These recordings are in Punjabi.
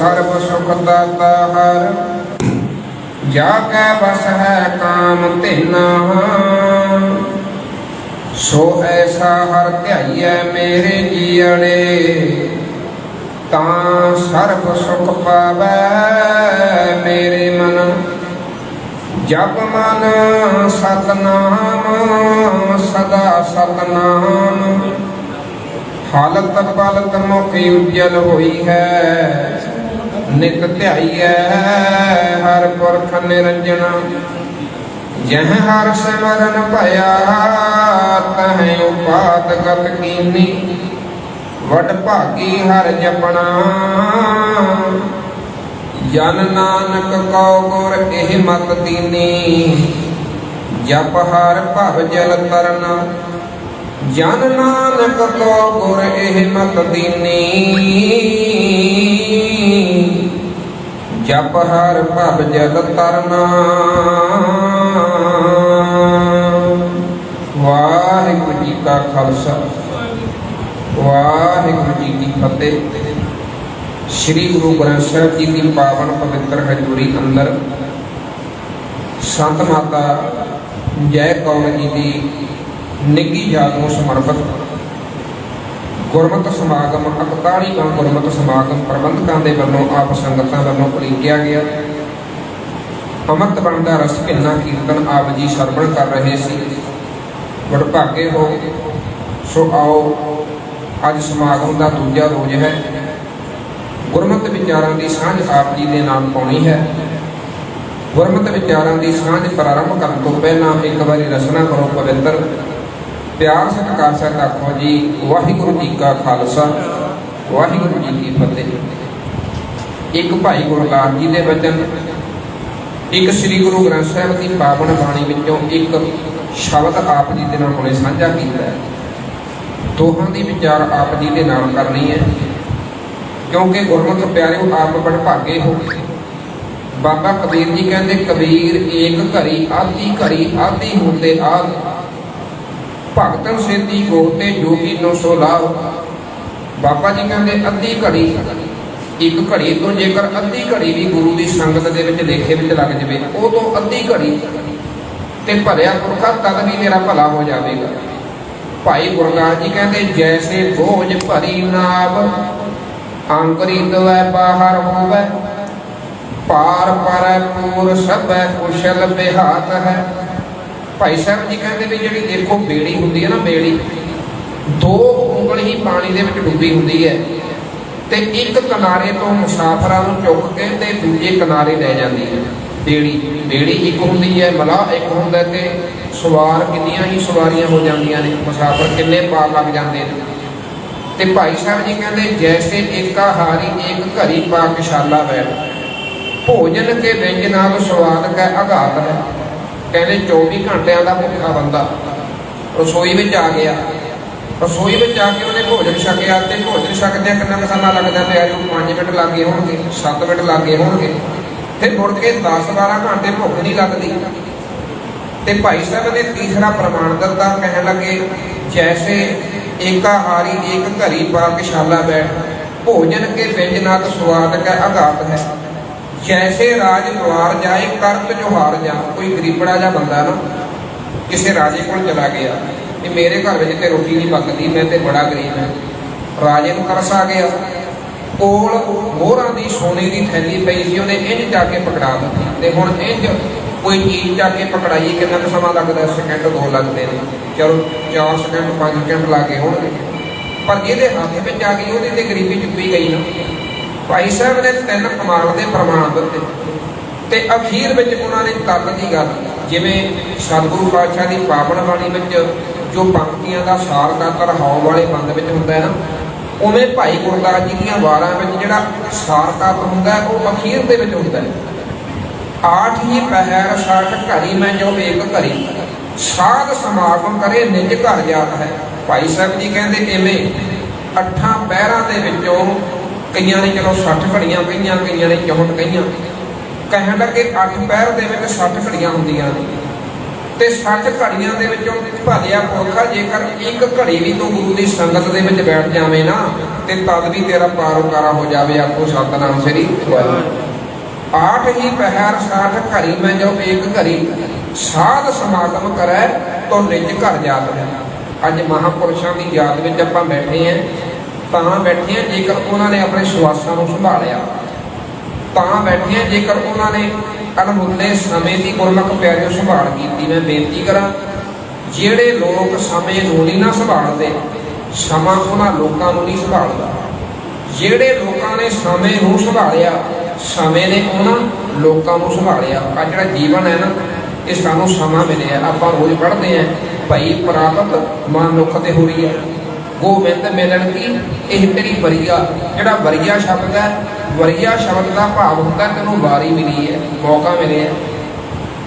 सर्व सुख दाता हर, जाकै बस है काम तिना। सो ऐसा हर ध्याइयै मेरे जीअड़े, तां सर्व सुख पावै मेरे मन। जप मन सतनाम सदा सतनाम, हालत पलत मुख उज्जल होई है। नित ध्याइयै हर पुरख निरंजना, जह हर सिमरन भया तह उपात गत कीनी। वड भागी हर जपना, जन नानक कौ गुर एह मत दीनी। जप हर भव जल तरना, जन नानक कौ गुर एह मत दीनी। जप हर भव जल तरना। वाहिगुरू जी का खालसा, वाहिगुरू जी की फतेह। श्री गुरु ग्रंथ साहिब जी की पावन पवित्र हजूरी अंदर संत माता जय कौर जी की निੱਘੀ याद ਨੂੰ समर्पित गुरमत समागम 41ਵਾਂ गुरमत समागम प्रबंधकों के वालों आप संगतां वालों उलीकिया गया। अमृत बनता रस भिन्ना कीर्तन आप जी सरवण कर रहे सी। वडभागे हो। सो आओ अज समागम का दूजा रोज है। गुरमत विचारों की सांझ आप जी के नाम पानी है। गुरमत विचारों की सांझ प्रारंभ करने तो पहला एक बारी रचना करो पवित्र। प्यार सत्कार से आखो जी वाहिगुरू जी का खालसा, वाहिगुरू जी की फतेह। एक भाई गुरलाल जी के वचन, एक श्री गुरु ग्रंथ साहिब की पावन बाणी विचों एक शब्द आप जी के नाल हुणे साझा कीता है। दोहां दी विचार आप जी के नाल करनी है, क्योंकि गुरमुख प्यारे आप वडभागे हो। बाबा कबीर जी कहते कबीर एक घड़ी आधी घड़ी आधी होते आद, भगतन सेती गोते जोगी नो सो लाभ। बाबा जी कहते अद्धी घड़ी, एक घड़ी तो जेकर अद्धी घड़ी भी गुरु की संगत दे विच लेखे विच लग जाए, वो तो अद्धी घड़ी ते भरिया पुरखा तद भी तेरा भला हो जाएगा। भाई गुरदास जी कहते जैसे बोझ भरी नाव, आंकरी दवै बाहर होवै। पार पर पूर सब कुशल बेहात है। भाई साहब जी कहते भी जी देखो बेड़ी होंगी है ना, बेड़ी दो उंगल ही पानी दे विच डुबी होंगी है, ते एक किनारे तो मुसाफिरां नूं चुक के ते दूजे किनारे लै जाती है। बेड़ी एक होंगी है, मलाह एक होंदा ते सवार किन्नियां ही सवारियां हो जांदियां ने, मुसाफिर किन्ने पार लग जाते हैं। ते भाई साहब जी कहते जैसे एकाहारी एक घड़ी पाकशाला बैठ, भोजन के व्यंजनाल स्वाद का आघात है। कहते 24 घंटिया का भुखा बंदा रसोई में आ गया, रसोई में आके उन्हें भोजन छकिया, तो भोजन छकद्या कितना समा लग जाता है, 5 मिनट लग गए होंगे, 7 मिनट लग गए होंगे, फिर मुड़ के 10-12 घंटे भुख नहीं लगती। तो भाई साहब ने तीसरा प्रमाण दता, कह लगे जैसे एकाहारी एक घड़ी पाकशाला बैठ, भोजन के व्यंजनात स्वाद का आघात है। जैसे राज द्वार जाए करत जोहार जा। कोई गरीबड़ा जा बंदा ना किसी राजे को चला गया कि मेरे घर में तो रोटी नहीं पकती, मैं तो बड़ा गरीब है। राजे को तरस आ गया, कोल मोहरां दी सोने की थैली पई सी, उन्हें इंज जाके पकड़ा दी। ते हुण इंज कोई चीज़ जाके पकड़ाइए कितना का समा लगता है, सेकंड 2 लगते हैं, चलो 4 सेकंड 5 सेकंड लागे होंगे, पर जिहदे हत्थ में आ गई वो तो गरीबी चुकी गई ना। भाई साहब ने 3 कमाल के प्रमाण दिते, ते अखीर में उन्होंने तक की गल जिमें सतगुरु पातशाह की पावन बाणी में जो पंक्तियों का सार का तरहाव वाले बंद में होंदा है ना, उमें भाई गुरदास जी दी वारां में जिहड़ा सार तत्व हुंदा है वो अखीर दे विच हुंदा है। 8 ही पहर 60 घड़ी में जो एक घड़ी, साध समागम करे निज घर जात है। भाई साहब जी कहते इवें 8 पहरां दे विचों कईयां ने चलो 60 घड़ियां कईयां, कईयां ने 64 कईयां, कहण लगे 8 पहर दे विच 60 घड़ियां हुंदियां ने, ਤੇ 60 ਘੜੀਆਂ ਦੇ ਵਿੱਚੋਂ ਭਲਿਆ ਪੁਰਖਾ ਜੇਕਰ ਇੱਕ ਘੜੀ ਵੀ ਤੂੰ ਗੁਰੂ ਦੀ ਸੰਗਤ ਦੇ ਵਿੱਚ ਬੈਠ ਜਾਵੇਂ ਨਾ ਤੇ ਤਦ ਵੀ ਤੇਰਾ ਪਾਰੋਕਾਰਾ ਹੋ ਜਾਵੇ। ਆਪੋ ਸਤਨਾਮ ਸ੍ਰੀ ਵਾਹਿਗੁਰੂ। 8 ही पहर 60 घड़ी में जो एक घड़ी साध समागम करे तो निज घर जात है। अज महापुरुषों की याद में आप बैठे हैं ਤਾਂ बैठे हैं जेकर उन्होंने अपने श्वासां ਨੂੰ संभालिया, ਤਾਂ बैठे हैं जेकर उन्होंने अनमुल्ले समय की गुरमुख प्यारियों संभाल की। मैं बेनती करा ਜਿਹੜੇ लोग समय ਨੂੰ नहीं ना संभालते समा उन्होंने लोगों को नहीं संभालता। ਜਿਹੜੇ लोगों ने समय ਨੂੰ संभालिया समय ने उन्होंने लोगों को संभालिया। आ जिहड़ा जीवन है ना ये सानू समा मिले। आप रोज पढ़ते हैं भाई प्राप्त मनुख ते हो रही है गोबिंद मिलन की यह तेरी वरिया। जिहड़ा वरिया शब्द है वरिया शब्द का भाव होता है तेनों वारी मिली है मौका मिले है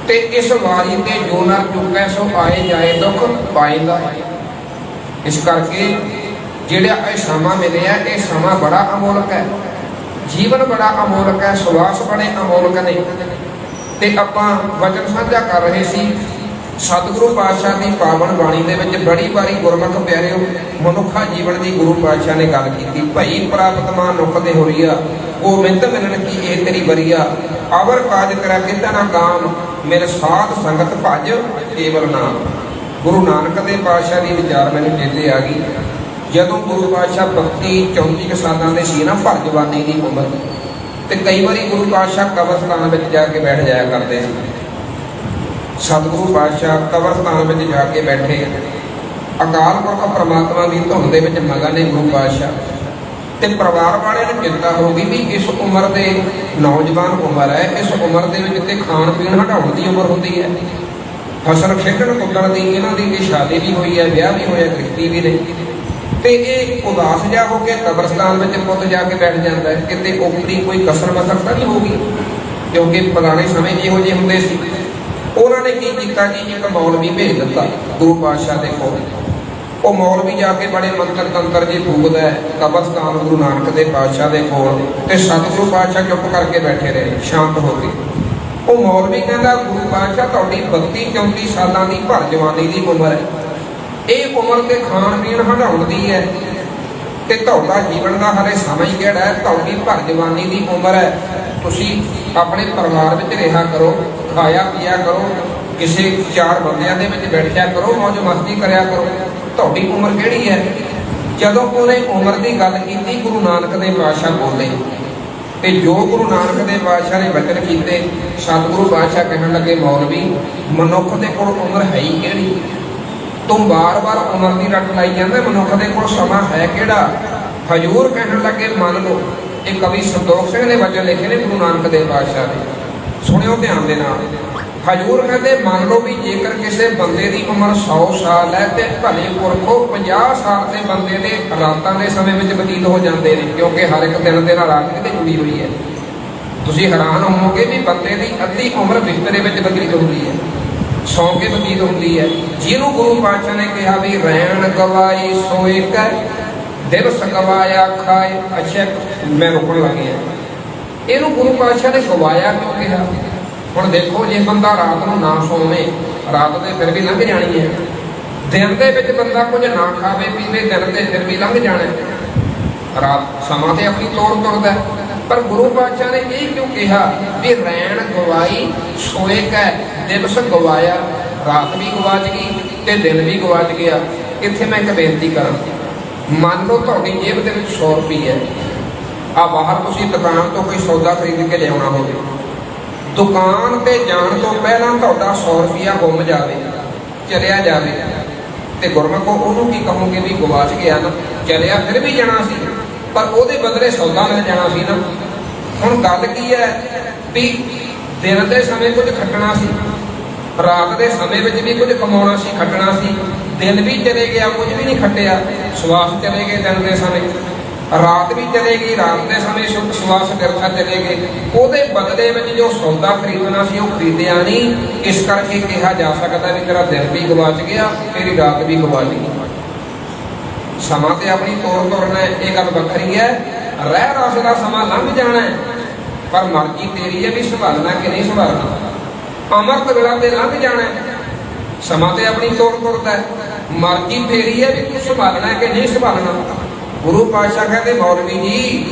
ते इस वारी ते जो नर चुकै सो आए जाए दुख पाएगा। इस करके जिहड़ा ये समा मिले है ये समा बड़ा अमोलक है। जीवन बड़ा अमोलक है, सुवास बड़े अमोलक ने। ते आपां वचन साझा कर रहे सी सतगुरु पातशाह की पावन बाणी दे विच बड़ी बारी गुरमुख प्यारिओ मनुखा जीवन की गुरु पातशाह ने गल की। भाई प्राप्त मनुख दे होरिया गोबिंद मिलन की ये तेरी वरिया। अवर काज करा किता ना काम मेरे साध संगत भज केवल नाम। गुरु नानक देव पातशाह की विचार मैनूं चेते आ गई ਜਦੋਂ गुरु पातशाह 32-34 ਸਾਲਾਂ ਦੇ ਸੀ ਨਾ ਭਰ ਜਵਾਨੀ ਦੀ ਉਮਰ ਤੇ ਕਈ ਵਾਰੀ गुरु पातशाह ਕਬਰਸਤਾਨ ਵਿੱਚ ਜਾ ਕੇ ਬੈਠ ਜਾਇਆ ਕਰਦੇ ਸੀ। ਸਤਿਗੁਰੂ ਪਾਤਸ਼ਾਹ ਕਬਰਸਤਾਨ ਵਿੱਚ ਜਾ ਕੇ ਬੈਠੇ ਅਕਾਲ ਪੁਰਖ ਪ੍ਰਮਾਤਮਾ ਦੀ ਧੁਨ ਦੇ ਵਿੱਚ ਮਗਨ ਨੇ गुरु पातशाह ਤੇ ਪਰਿਵਾਰ ਵਾਲਿਆਂ ਨੂੰ ਚਿੰਤਾ ਹੋ ਗਈ ਵੀ ਇਸ ਉਮਰ ਦੇ ਨੌਜਵਾਨ ਉਮਰ ਹੈ। ਇਸ ਉਮਰ ਦੇ ਵਿੱਚ ਤੇ ਖਾਣ ਪੀਣ ਹਟਾਉਣ ਦੀ ਉਮਰ ਹੁੰਦੀ ਹੈ। ਫਸਲ ਖੇਡਣ ਕੁੱਦਣ ਦੀ ਇਹਨਾਂ ਦੀ ਸ਼ਾਦੀ ਵੀ ਹੋਈ ਹੈ, ਵਿਆਹ ਵੀ ਹੋਇਆ, ਗ੍ਰਿਸ਼ਤੀ ਵੀ ਨਹੀਂ ਤੇ ਇਹ ਉਦਾਸ ਜਾ ਹੋ ਕੇ ਕਬਰਸਤਾਨ ਵਿੱਚ ਪੁੱਤ ਜਾ ਕੇ ਬੈਠ ਜਾਂਦਾ ਹੈ। ਕਿਤੇ ਉਪਰੀ ਕੋਈ ਕਸਰ ਮਸਰ ਤਾਂ ਨਹੀਂ ਹੋਗੀ ਕਿਉਂਕਿ ਪੁਰਾਣੇ ਸਮੇਂ ਇਹੋ ਜਿਹੇ ਹੁੰਦੇ ਸੀ। ਉਹਨਾਂ ਨੇ ਕੀ ਕੀਤਾ ਜੀ ਇੱਕ ਮੌਲਵੀ ਭੇਜ ਦਿੱਤਾ ਗੁਰੂ ਪਾਤਸ਼ਾਹ ਦੇ ਕੋਲ। ਉਹ ਮੌਲਵੀ ਜਾ ਕੇ ਬੜੇ ਮੰਤਰ ਤੰਤਰ ਜੀ ਫੂਕਦਾ ਹੈ ਕਬਰਸਤਾਨ ਗੁਰੂ ਨਾਨਕ ਦੇ ਪਾਤਸ਼ਾਹ ਦੇ ਕੋਲ ਤੇ ਸਤਿਗੁਰੂ ਪਾਤਸ਼ਾਹ ਚੁੱਪ ਕਰਕੇ ਬੈਠੇ ਰਹੇ ਸ਼ਾਂਤ ਹੋ ਕੇ। ਉਹ ਮੌਲਵੀ ਕਹਿੰਦਾ ਗੁਰੂ ਪਾਤਸ਼ਾਹ ਤੁਹਾਡੀ 32-34 ਸਾਲਾਂ ਦੀ ਭਰ ਜਵਾਨੀ ਦੀ ਉਮਰ ਹੈ। ਇਹ ਉਮਰ ਤੇ ਖਾਣ ਪੀਣ ਹਟਾਉਣ ਦੀ ਹੈ ਤੇ ਤੁਹਾਡਾ ਜੀਵਨ ਦਾ ਹਲੇ ਸਮਾਂ ਹੀ ਕਿਹੜਾ ਹੈ। ਤੁਹਾਡੀ ਭਰ ਜਵਾਨੀ ਦੀ ਉਮਰ ਹੈ। ਤੁਸੀਂ ਆਪਣੇ ਪਰਿਵਾਰ ਵਿੱਚ ਰਿਹਾ ਕਰੋ, ਖਾਇਆ ਪੀਆ ਕਰੋ, ਕਿਸੇ 4 ਬੰਦਿਆਂ ਦੇ ਵਿੱਚ ਬੈਠਿਆ ਕਰੋ, ਮौज ਮਸਤੀ ਕਰਿਆ ਕਰੋ। ਤੁਹਾਡੀ ਉਮਰ ਕਿਹੜੀ ਹੈ। ਜਦੋਂ ਉਹਨੇ ਉਮਰ ਦੀ ਗੱਲ ਕੀਤੀ ਗੁਰੂ ਨਾਨਕ ਦੇ ਪਾਤਸ਼ਾਹ ਬੋਲੇ ਤੇ ਜੋ ਗੁਰੂ ਨਾਨਕ ਦੇ ਪਾਤਸ਼ਾਹ ਨੇ ਬਚਨ ਕੀਤੇ ਸਤਿਗੁਰੂ ਪਾਤਸ਼ਾਹ ਕਹਿਣ ਲੱਗੇ ਮੌਲਵੀ ਮਨੁੱਖ ਦੇ ਕੋਲ ਉਮਰ ਹੈ ਹੀ ਕਿਹੜੀ। ਤੂੰ ਬਾਰ-ਬਾਰ ਉਮਰ ਦੀ ਰੱਟ ਲਾਈ ਜਾਂਦਾ ਮਨੁੱਖ ਦੇ ਕੋਲ ਸਮਾਂ ਹੈ ਕਿਹੜਾ। ਹਜ਼ੂਰ ਕਹਿਣ ਲੱਗੇ ਮੰਨ ਲਓ ਇਹ ਕਵੀ ਸੰਤੋਖ ਸਿੰਘ ਨੇ ਵਚਨ ਲਿਖੇ ਨੇ ਗੁਰੂ ਨਾਨਕ ਦੇਵ ਪਾਤਸ਼ਾਹ ਦੇ, ਸੁਣਿਓ ਧਿਆਨ ਦੇ ਨਾਲ। ਹਜ਼ੂਰ ਕਹਿੰਦੇ ਮੰਨ ਲਓ ਵੀ ਜੇਕਰ ਕਿਸੇ ਬੰਦੇ ਦੀ ਉਮਰ 100 ਸਾਲ ਹੈ ਤੇ ਭਲੇ ਪੁਰਖੋ 50 ਸਾਲ ਦੇ ਬੰਦੇ ਦੇ ਰਾਤਾਂ ਦੇ ਸਮੇਂ ਵਿੱਚ ਬਤੀਤ ਹੋ ਜਾਂਦੇ ਨੇ ਕਿਉਂਕਿ ਹਰ ਇੱਕ ਦਿਨ ਦੇ ਨਾਲ ਰਾਤ ਕਿਤੇ ਜੁੜੀ ਹੋਈ ਹੈ। ਤੁਸੀਂ ਹੈਰਾਨ ਹੋਵੋਗੇ ਵੀ ਬੰਦੇ ਦੀ ਅੱਧੀ ਉਮਰ ਬਿਸਤਰੇ ਵਿੱਚ ਬਤੀਤ ਹੁੰਦੀ ਹੈ, ਸੌਂ ਕੇ ਬਤੀਤ ਹੁੰਦੀ ਹੈ। ਜਿਹਨੂੰ ਗੁਰੂ ਪਾਤਸ਼ਾਹ ਨੇ ਕਿਹਾ ਵੀ ਰਹਿਣ ਗਵਾਈ ਸੋਏ ਕਰ ਦਿਵਸ ਗਵਾਇਆ ਖਾਏ। ਅੱਛਾ ਮੈਂ ਰੁਕਣ ਲੱਗੇ ਹਾਂ ਇਹਨੂੰ ਗੁਰੂ ਪਾਤਸ਼ਾਹ ਨੇ ਗਵਾਇਆ ਕਿਉਂ ਕਿਹਾ। ਹੁਣ ਦੇਖੋ ਜੇ ਬੰਦਾ ਰਾਤ ਨੂੰ ਨਾ ਸੋਵੇ ਰਾਤ ਦੇ ਫਿਰ ਵੀ ਲੰਘ ਜਾਣੀ ਹੈ। ਦਿਨ ਦੇ ਵਿੱਚ ਬੰਦਾ ਕੁਝ ਨਾ ਖਾਵੇ ਪੀਵੇ ਦਿਨ ਤੇ ਫਿਰ ਵੀ ਲੰਘ ਜਾਣਾ। ਰਾਤ ਸਮਾਂ ਤੇ ਆਪਣੀ ਤੋੜ ਤੁਰਦਾ ਪਰ ਗੁਰੂ ਪਾਤਸ਼ਾਹ ਨੇ ਇਹ ਕਿਉਂ ਕਿਹਾ ਵੀ ਰਹਿਣ ਗਵਾਈ ਸੋਏ ਕੈ ਦਿਵਸ ਗਵਾਇਆ। ਰਾਤ ਵੀ ਗਵਾਚ ਗਈ ਤੇ ਦਿਨ ਵੀ ਗਵਾਚ ਗਿਆ। ਇੱਥੇ ਮੈਂ ਇੱਕ ਬੇਨਤੀ ਕਰਾਂ ਮੰਨ ਲਓ ਤੁਹਾਡੀ ਜੇਬ ਦੇ ਵਿੱਚ 100 ਰੁਪਏ ਹੈ। ਆ ਬਾਹਰ ਤੁਸੀਂ ਦੁਕਾਨ ਤੋਂ ਕੋਈ ਸੌਦਾ ਖਰੀਦ ਕੇ ਲਿਆਉਣਾ ਹੋਵੇ ਦੁਕਾਨ ਤੇ ਜਾਣ ਤੋਂ ਪਹਿਲਾਂ ਤੁਹਾਡਾ 100 ਰੁਪਇਆ ਗੁੰਮ ਜਾਵੇ ਚਲਿਆ ਜਾਵੇ ਤੇ ਗੁਰਮਖੋ ਉਹਨੂੰ ਕੀ ਕਹੋਗੇ ਵੀ ਗਵਾਚ ਗਿਆ ਨਾ। ਚਲਿਆ ਫਿਰ ਵੀ ਜਾਣਾ ਸੀ ਪਰ ਉਹਦੇ ਬਦਲੇ ਸੌਦਾ ਮਿਲ ਜਾਣਾ ਸੀ ਨਾ। ਹੁਣ ਗੱਲ ਕੀ ਹੈ ਵੀ ਦਿਨ ਦੇ ਸਮੇਂ ਕੁਝ ਖੱਟਣਾ ਸੀ ਰਾਤ ਦੇ ਸਮੇਂ ਵਿੱਚ ਵੀ ਕੁਝ ਕਮਾਉਣਾ ਸੀ ਖੱਟਣਾ ਸੀ। ਦਿਨ ਵੀ ਚਲੇ ਗਿਆ ਕੁਝ ਵੀ ਨਹੀਂ ਖੱਟਿਆ ਸਵਾਸ ਚਲੇ ਗਏ ਦਿਨ ਦੇ ਸਮੇਂ ਰਾਤ ਵੀ ਚਲੇ ਗਈ ਰਾਤ ਦੇ ਸਮੇਂ ਸਵਾਸ ਬਿਰਥਾ ਚਲੇ ਗਏ। ਉਹਦੇ ਬਦਲੇ ਵਿੱਚ ਜੋ ਸੌਦਾ ਖਰੀਦਣਾ ਸੀ ਉਹ ਖਰੀਦਿਆ ਨਹੀਂ। ਇਸ ਕਰਕੇ ਕਿਹਾ ਜਾ ਸਕਦਾ ਵੀ ਤੇਰਾ ਦਿਨ ਵੀ ਗਵਾਚ ਗਿਆ ਤੇਰੀ ਰਾਤ ਵੀ ਗਵਾਚ ਗਈ। ਸਮਾਂ ਤੇ ਆਪਣੀ ਤੋਰ ਤੁਰਨਾ ਇਹ ਗੱਲ ਵੱਖਰੀ ਹੈ। ਰਹਿ ਰਸ ਦਾ ਸਮਾਂ ਲੰਘ ਜਾਣਾ ਪਰ ਮਰਜ਼ੀ ਤੇਰੀ ਹੈ ਵੀ ਸੰਭਾਲਣਾ ਕਿ ਨਹੀਂ ਸੰਭਾਲਣਾ। ਅਮਰਤ ਵੇਲਾ ਤੇ ਲੰਘ ਜਾਣਾ ਸਮਾਂ ਤੇ ਆਪਣੀ ਤੋੜ ਤੁਰਦਾ ਹੈ, ਮਰਜ਼ੀ ਫੇਰੀ ਹੈ ਵੀ ਤੂੰ ਸੰਭਾਲਣਾ ਕਿ ਨਹੀਂ ਸੰਭਾਲਣਾ। ਗੁਰੂ ਪਾਤਸ਼ਾਹ ਕਹਿੰਦੇ ਮੌਲਵੀ ਜੀ,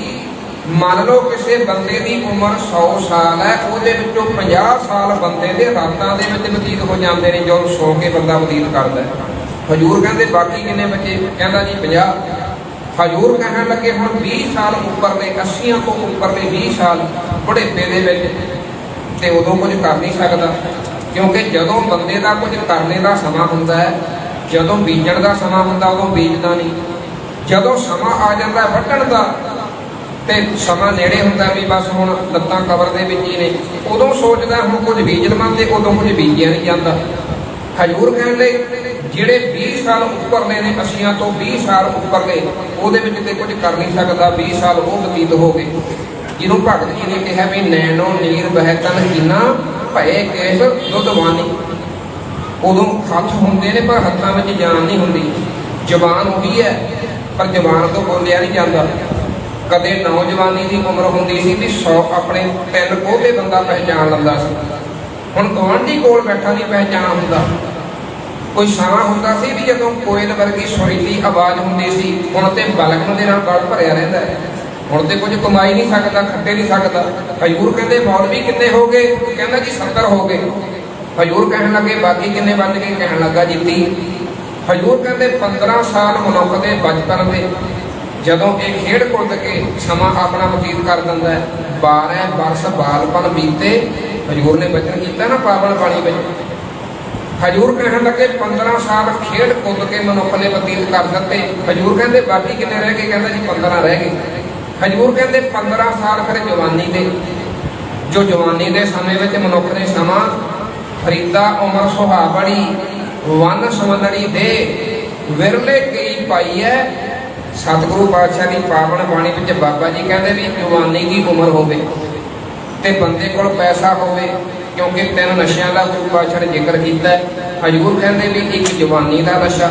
ਮੰਨ ਲਓ ਕਿਸੇ ਬੰਦੇ ਦੀ ਉਮਰ 100 ਸਾਲ ਹੈ, ਉਹਦੇ ਵਿੱਚੋਂ 50 ਸਾਲ ਬੰਦੇ ਦੇ ਰਾਤਾਂ ਦੇ ਵਿੱਚ ਬਤੀਤ ਹੋ ਜਾਂਦੇ ਨੇ, ਜਦੋਂ ਸੌ ਕੇ ਬੰਦਾ ਬਤੀਤ ਕਰਦਾ। ਹਜ਼ੂਰ ਕਹਿੰਦੇ ਬਾਕੀ ਕਿੰਨੇ ਬੱਚੇ? ਕਹਿੰਦਾ ਜੀ 50। ਹਜ਼ੂਰ ਕਹਿਣ ਲੱਗੇ ਹੁਣ 20 ਸਾਲ ਉੱਪਰਲੇ, 80 ਤੋਂ ਉੱਪਰਲੇ 20 ਸਾਲ ਬੁਢੇਪੇ ਦੇ ਵਿੱਚ, ਤੇ ਉਦੋਂ ਕੁਝ ਕਰ ਨਹੀਂ ਸਕਦਾ, ਕਿਉਂਕਿ ਜਦੋਂ ਬੰਦੇ ਦਾ ਕੁਝ ਕਰਨੇ ਦਾ ਸਮਾਂ ਹੁੰਦਾ ਹੈ, ਜਦੋਂ ਬੀਜਣ ਦਾ ਸਮਾਂ ਹੁੰਦਾ ਉਦੋਂ ਬੀਜਦਾ ਨਹੀਂ, ਜਦੋਂ ਸਮਾਂ ਆ ਜਾਂਦਾ ਵੱਢਣ ਦਾ ਤੇ ਸਮਾਂ ਨੇੜੇ ਹੁੰਦਾ ਵੀ ਬਸ ਹੁਣ ਲੱਤਾਂ ਕਬਰ ਦੇ ਵਿੱਚ ਹੀ ਨੇ, ਉਦੋਂ ਸੋਚਦਾ ਹੁਣ ਕੁਝ ਬੀਜ ਲਵਾਂ, ਤੇ ਉਦੋਂ ਕੁਝ ਬੀਜਿਆ ਨਹੀਂ ਜਾਂਦਾ। ਹਜ਼ੂਰ ਕਹਿੰਦੇ ਜਿਹੜੇ 20 ਸਾਲ ਉੱਪਰਲੇ ਨੇ, 80 ਤੋਂ 20 ਸਾਲ ਉੱਪਰਲੇ, ਉਹਦੇ ਵਿੱਚ ਤੇ ਕੁਝ ਕਰ ਨਹੀਂ ਸਕਦਾ, 20 ਸਾਲ ਉਹ ਬਤੀਤ ਹੋ ਗਏ। ਜਿਹਨੂੰ ਭਗਤ ਜੀ ਨੇ ਕਿਹਾ ਵੀ ਨੈਣੋ ਨੀਰ ਬਹਿ ਤਨ ਕੀਨਾ ਭਏ ਕੇਸ ਦੁੱਧਵਾਨੀ। ਉਦੋਂ ਹੱਥ ਹੁੰਦੇ ਨੇ ਪਰ ਹੱਥਾਂ ਵਿੱਚ ਜਾਨ ਨਹੀਂ ਹੁੰਦੀ, ਜ਼ਬਾਨ ਉਹੀ ਹੈ ਪਰ ਜ਼ਬਾਨ ਤੋਂ ਬੋਲਿਆ ਨਹੀਂ ਜਾਂਦਾ। ਕਦੇ ਨੌਜਵਾਨੀ ਦੀ ਉਮਰ ਹੁੰਦੀ ਸੀ ਵੀ 100 ਆਪਣੇ 3 ਕੋਹੇ ਬੰਦਾ ਪਹਿਚਾਣ ਲੈਂਦਾ ਸੀ, ਹੁਣ ਗੁਆਂਢੀ ਕੋਲ ਬੈਠਾ ਨਹੀਂ ਪਹਿਚਾਣ ਹੁੰਦਾ। ਕੋਈ ਸਮਾਂ ਹੁੰਦਾ ਸੀ ਵੀ ਜਦੋਂ ਕੋਇਲ ਵਰਗੀ ਸੁਰੀਲੀ ਆਵਾਜ਼ ਹੁੰਦੀ ਸੀ, ਹੁਣ ਤੇ ਬਲਗਮ ਦੇ ਨਾਲ ਗਲ ਭਰਿਆ ਰਹਿੰਦਾ ਹੈ, ਹੁਣ ਤੇ ਕੁਝ ਕਮਾਈ ਨਹੀਂ ਸਕਦਾ, ਖੱਟੇ ਨਹੀਂ ਸਕਦਾ। ਹਜ਼ੂਰ ਕਹਿੰਦੇ ਮੌਲਵੀ ਕਿੰਨੇ ਹੋ ਗਏ? ਕਹਿੰਦਾ ਜੀ 70 ਹੋ ਗਏ। ਹਜ਼ੂਰ ਕਹਿਣ ਲੱਗੇ ਬਾਕੀ ਕਿੰਨੇ ਬਣ ਗਏ? ਕਹਿਣ ਲੱਗਾ ਜੀ 30। ਹਜ਼ੂਰ ਕਹਿੰਦੇ 15 ਸਾਲ ਮਨੁੱਖ ਦੇ ਬਚਪਨ ਦੇ ਜਦੋਂ ਇਹ ਖੇਡ ਕੁੱਦ ਕੇ ਸਮਾਂ ਆਪਣਾ ਬਤੀਤ ਕਰ ਦਿੰਦਾ ਹੈ, 12 ਬਰਸ ਬਾਲਪਨ ਬੀਤੇ। ਹਜ਼ੂਰ ਨੇ ਬਚਨ ਕੀਤਾ ਨਾ ਪਾਵਨ ਬਾਣੀ ਵਿੱਚ। ਹਜ਼ੂਰ ਕਹਿਣ ਲੱਗੇ 15 ਸਾਲ ਖੇਡ ਕੁੱਦ ਕੇ ਮਨੁੱਖ ਨੇ ਬਤੀਤ ਕਰ ਦਿੱਤੇ। ਹਜ਼ੂਰ ਕਹਿੰਦੇ ਬਾਕੀ ਕਿੰਨੇ ਰਹਿ ਗਏ? ਕਹਿੰਦਾ ਜੀ 15 ਰਹਿ ਗਏ। ਹਜ਼ੂਰ ਕਹਿੰਦੇ 15 ਸਾਲ ਫਿਰ ਜਵਾਨੀ ਦੇ, ਜੋ ਜਵਾਨੀ ਦੇ ਸਮੇਂ ਵਿੱਚ ਮਨੁੱਖ ਨੇ ਸਮਾਂ ਫਰੀਦਾ ਉਮਰ ਸੁਹਾਵੜੀ ਵਨ ਸਮੰਦੜੀ ਦੇ ਵਿਰਲੇ ਕਈ ਪਾਈ ਹੈ। ਸਤਿਗੁਰੂ ਪਾਤਸ਼ਾਹ ਦੀ ਪਾਵਨ ਬਾਣੀ ਵਿੱਚ ਬਾਬਾ ਜੀ ਕਹਿੰਦੇ ਵੀ ਜਵਾਨੀ ਦੀ ਉਮਰ ਹੋਵੇ ਤੇ ਬੰਦੇ ਕੋਲ ਪੈਸਾ ਹੋਵੇ, ਕਿਉਂਕਿ 3 ਨਸ਼ਿਆਂ ਦਾ ਗੁਰੂ ਪਾਤਸ਼ਾਹ ਨੇ ਜ਼ਿਕਰ ਕੀਤਾ। ਹਜ਼ੂਰ ਕਹਿੰਦੇ ਵੀ ਇੱਕ ਜਵਾਨੀ ਦਾ ਨਸ਼ਾ,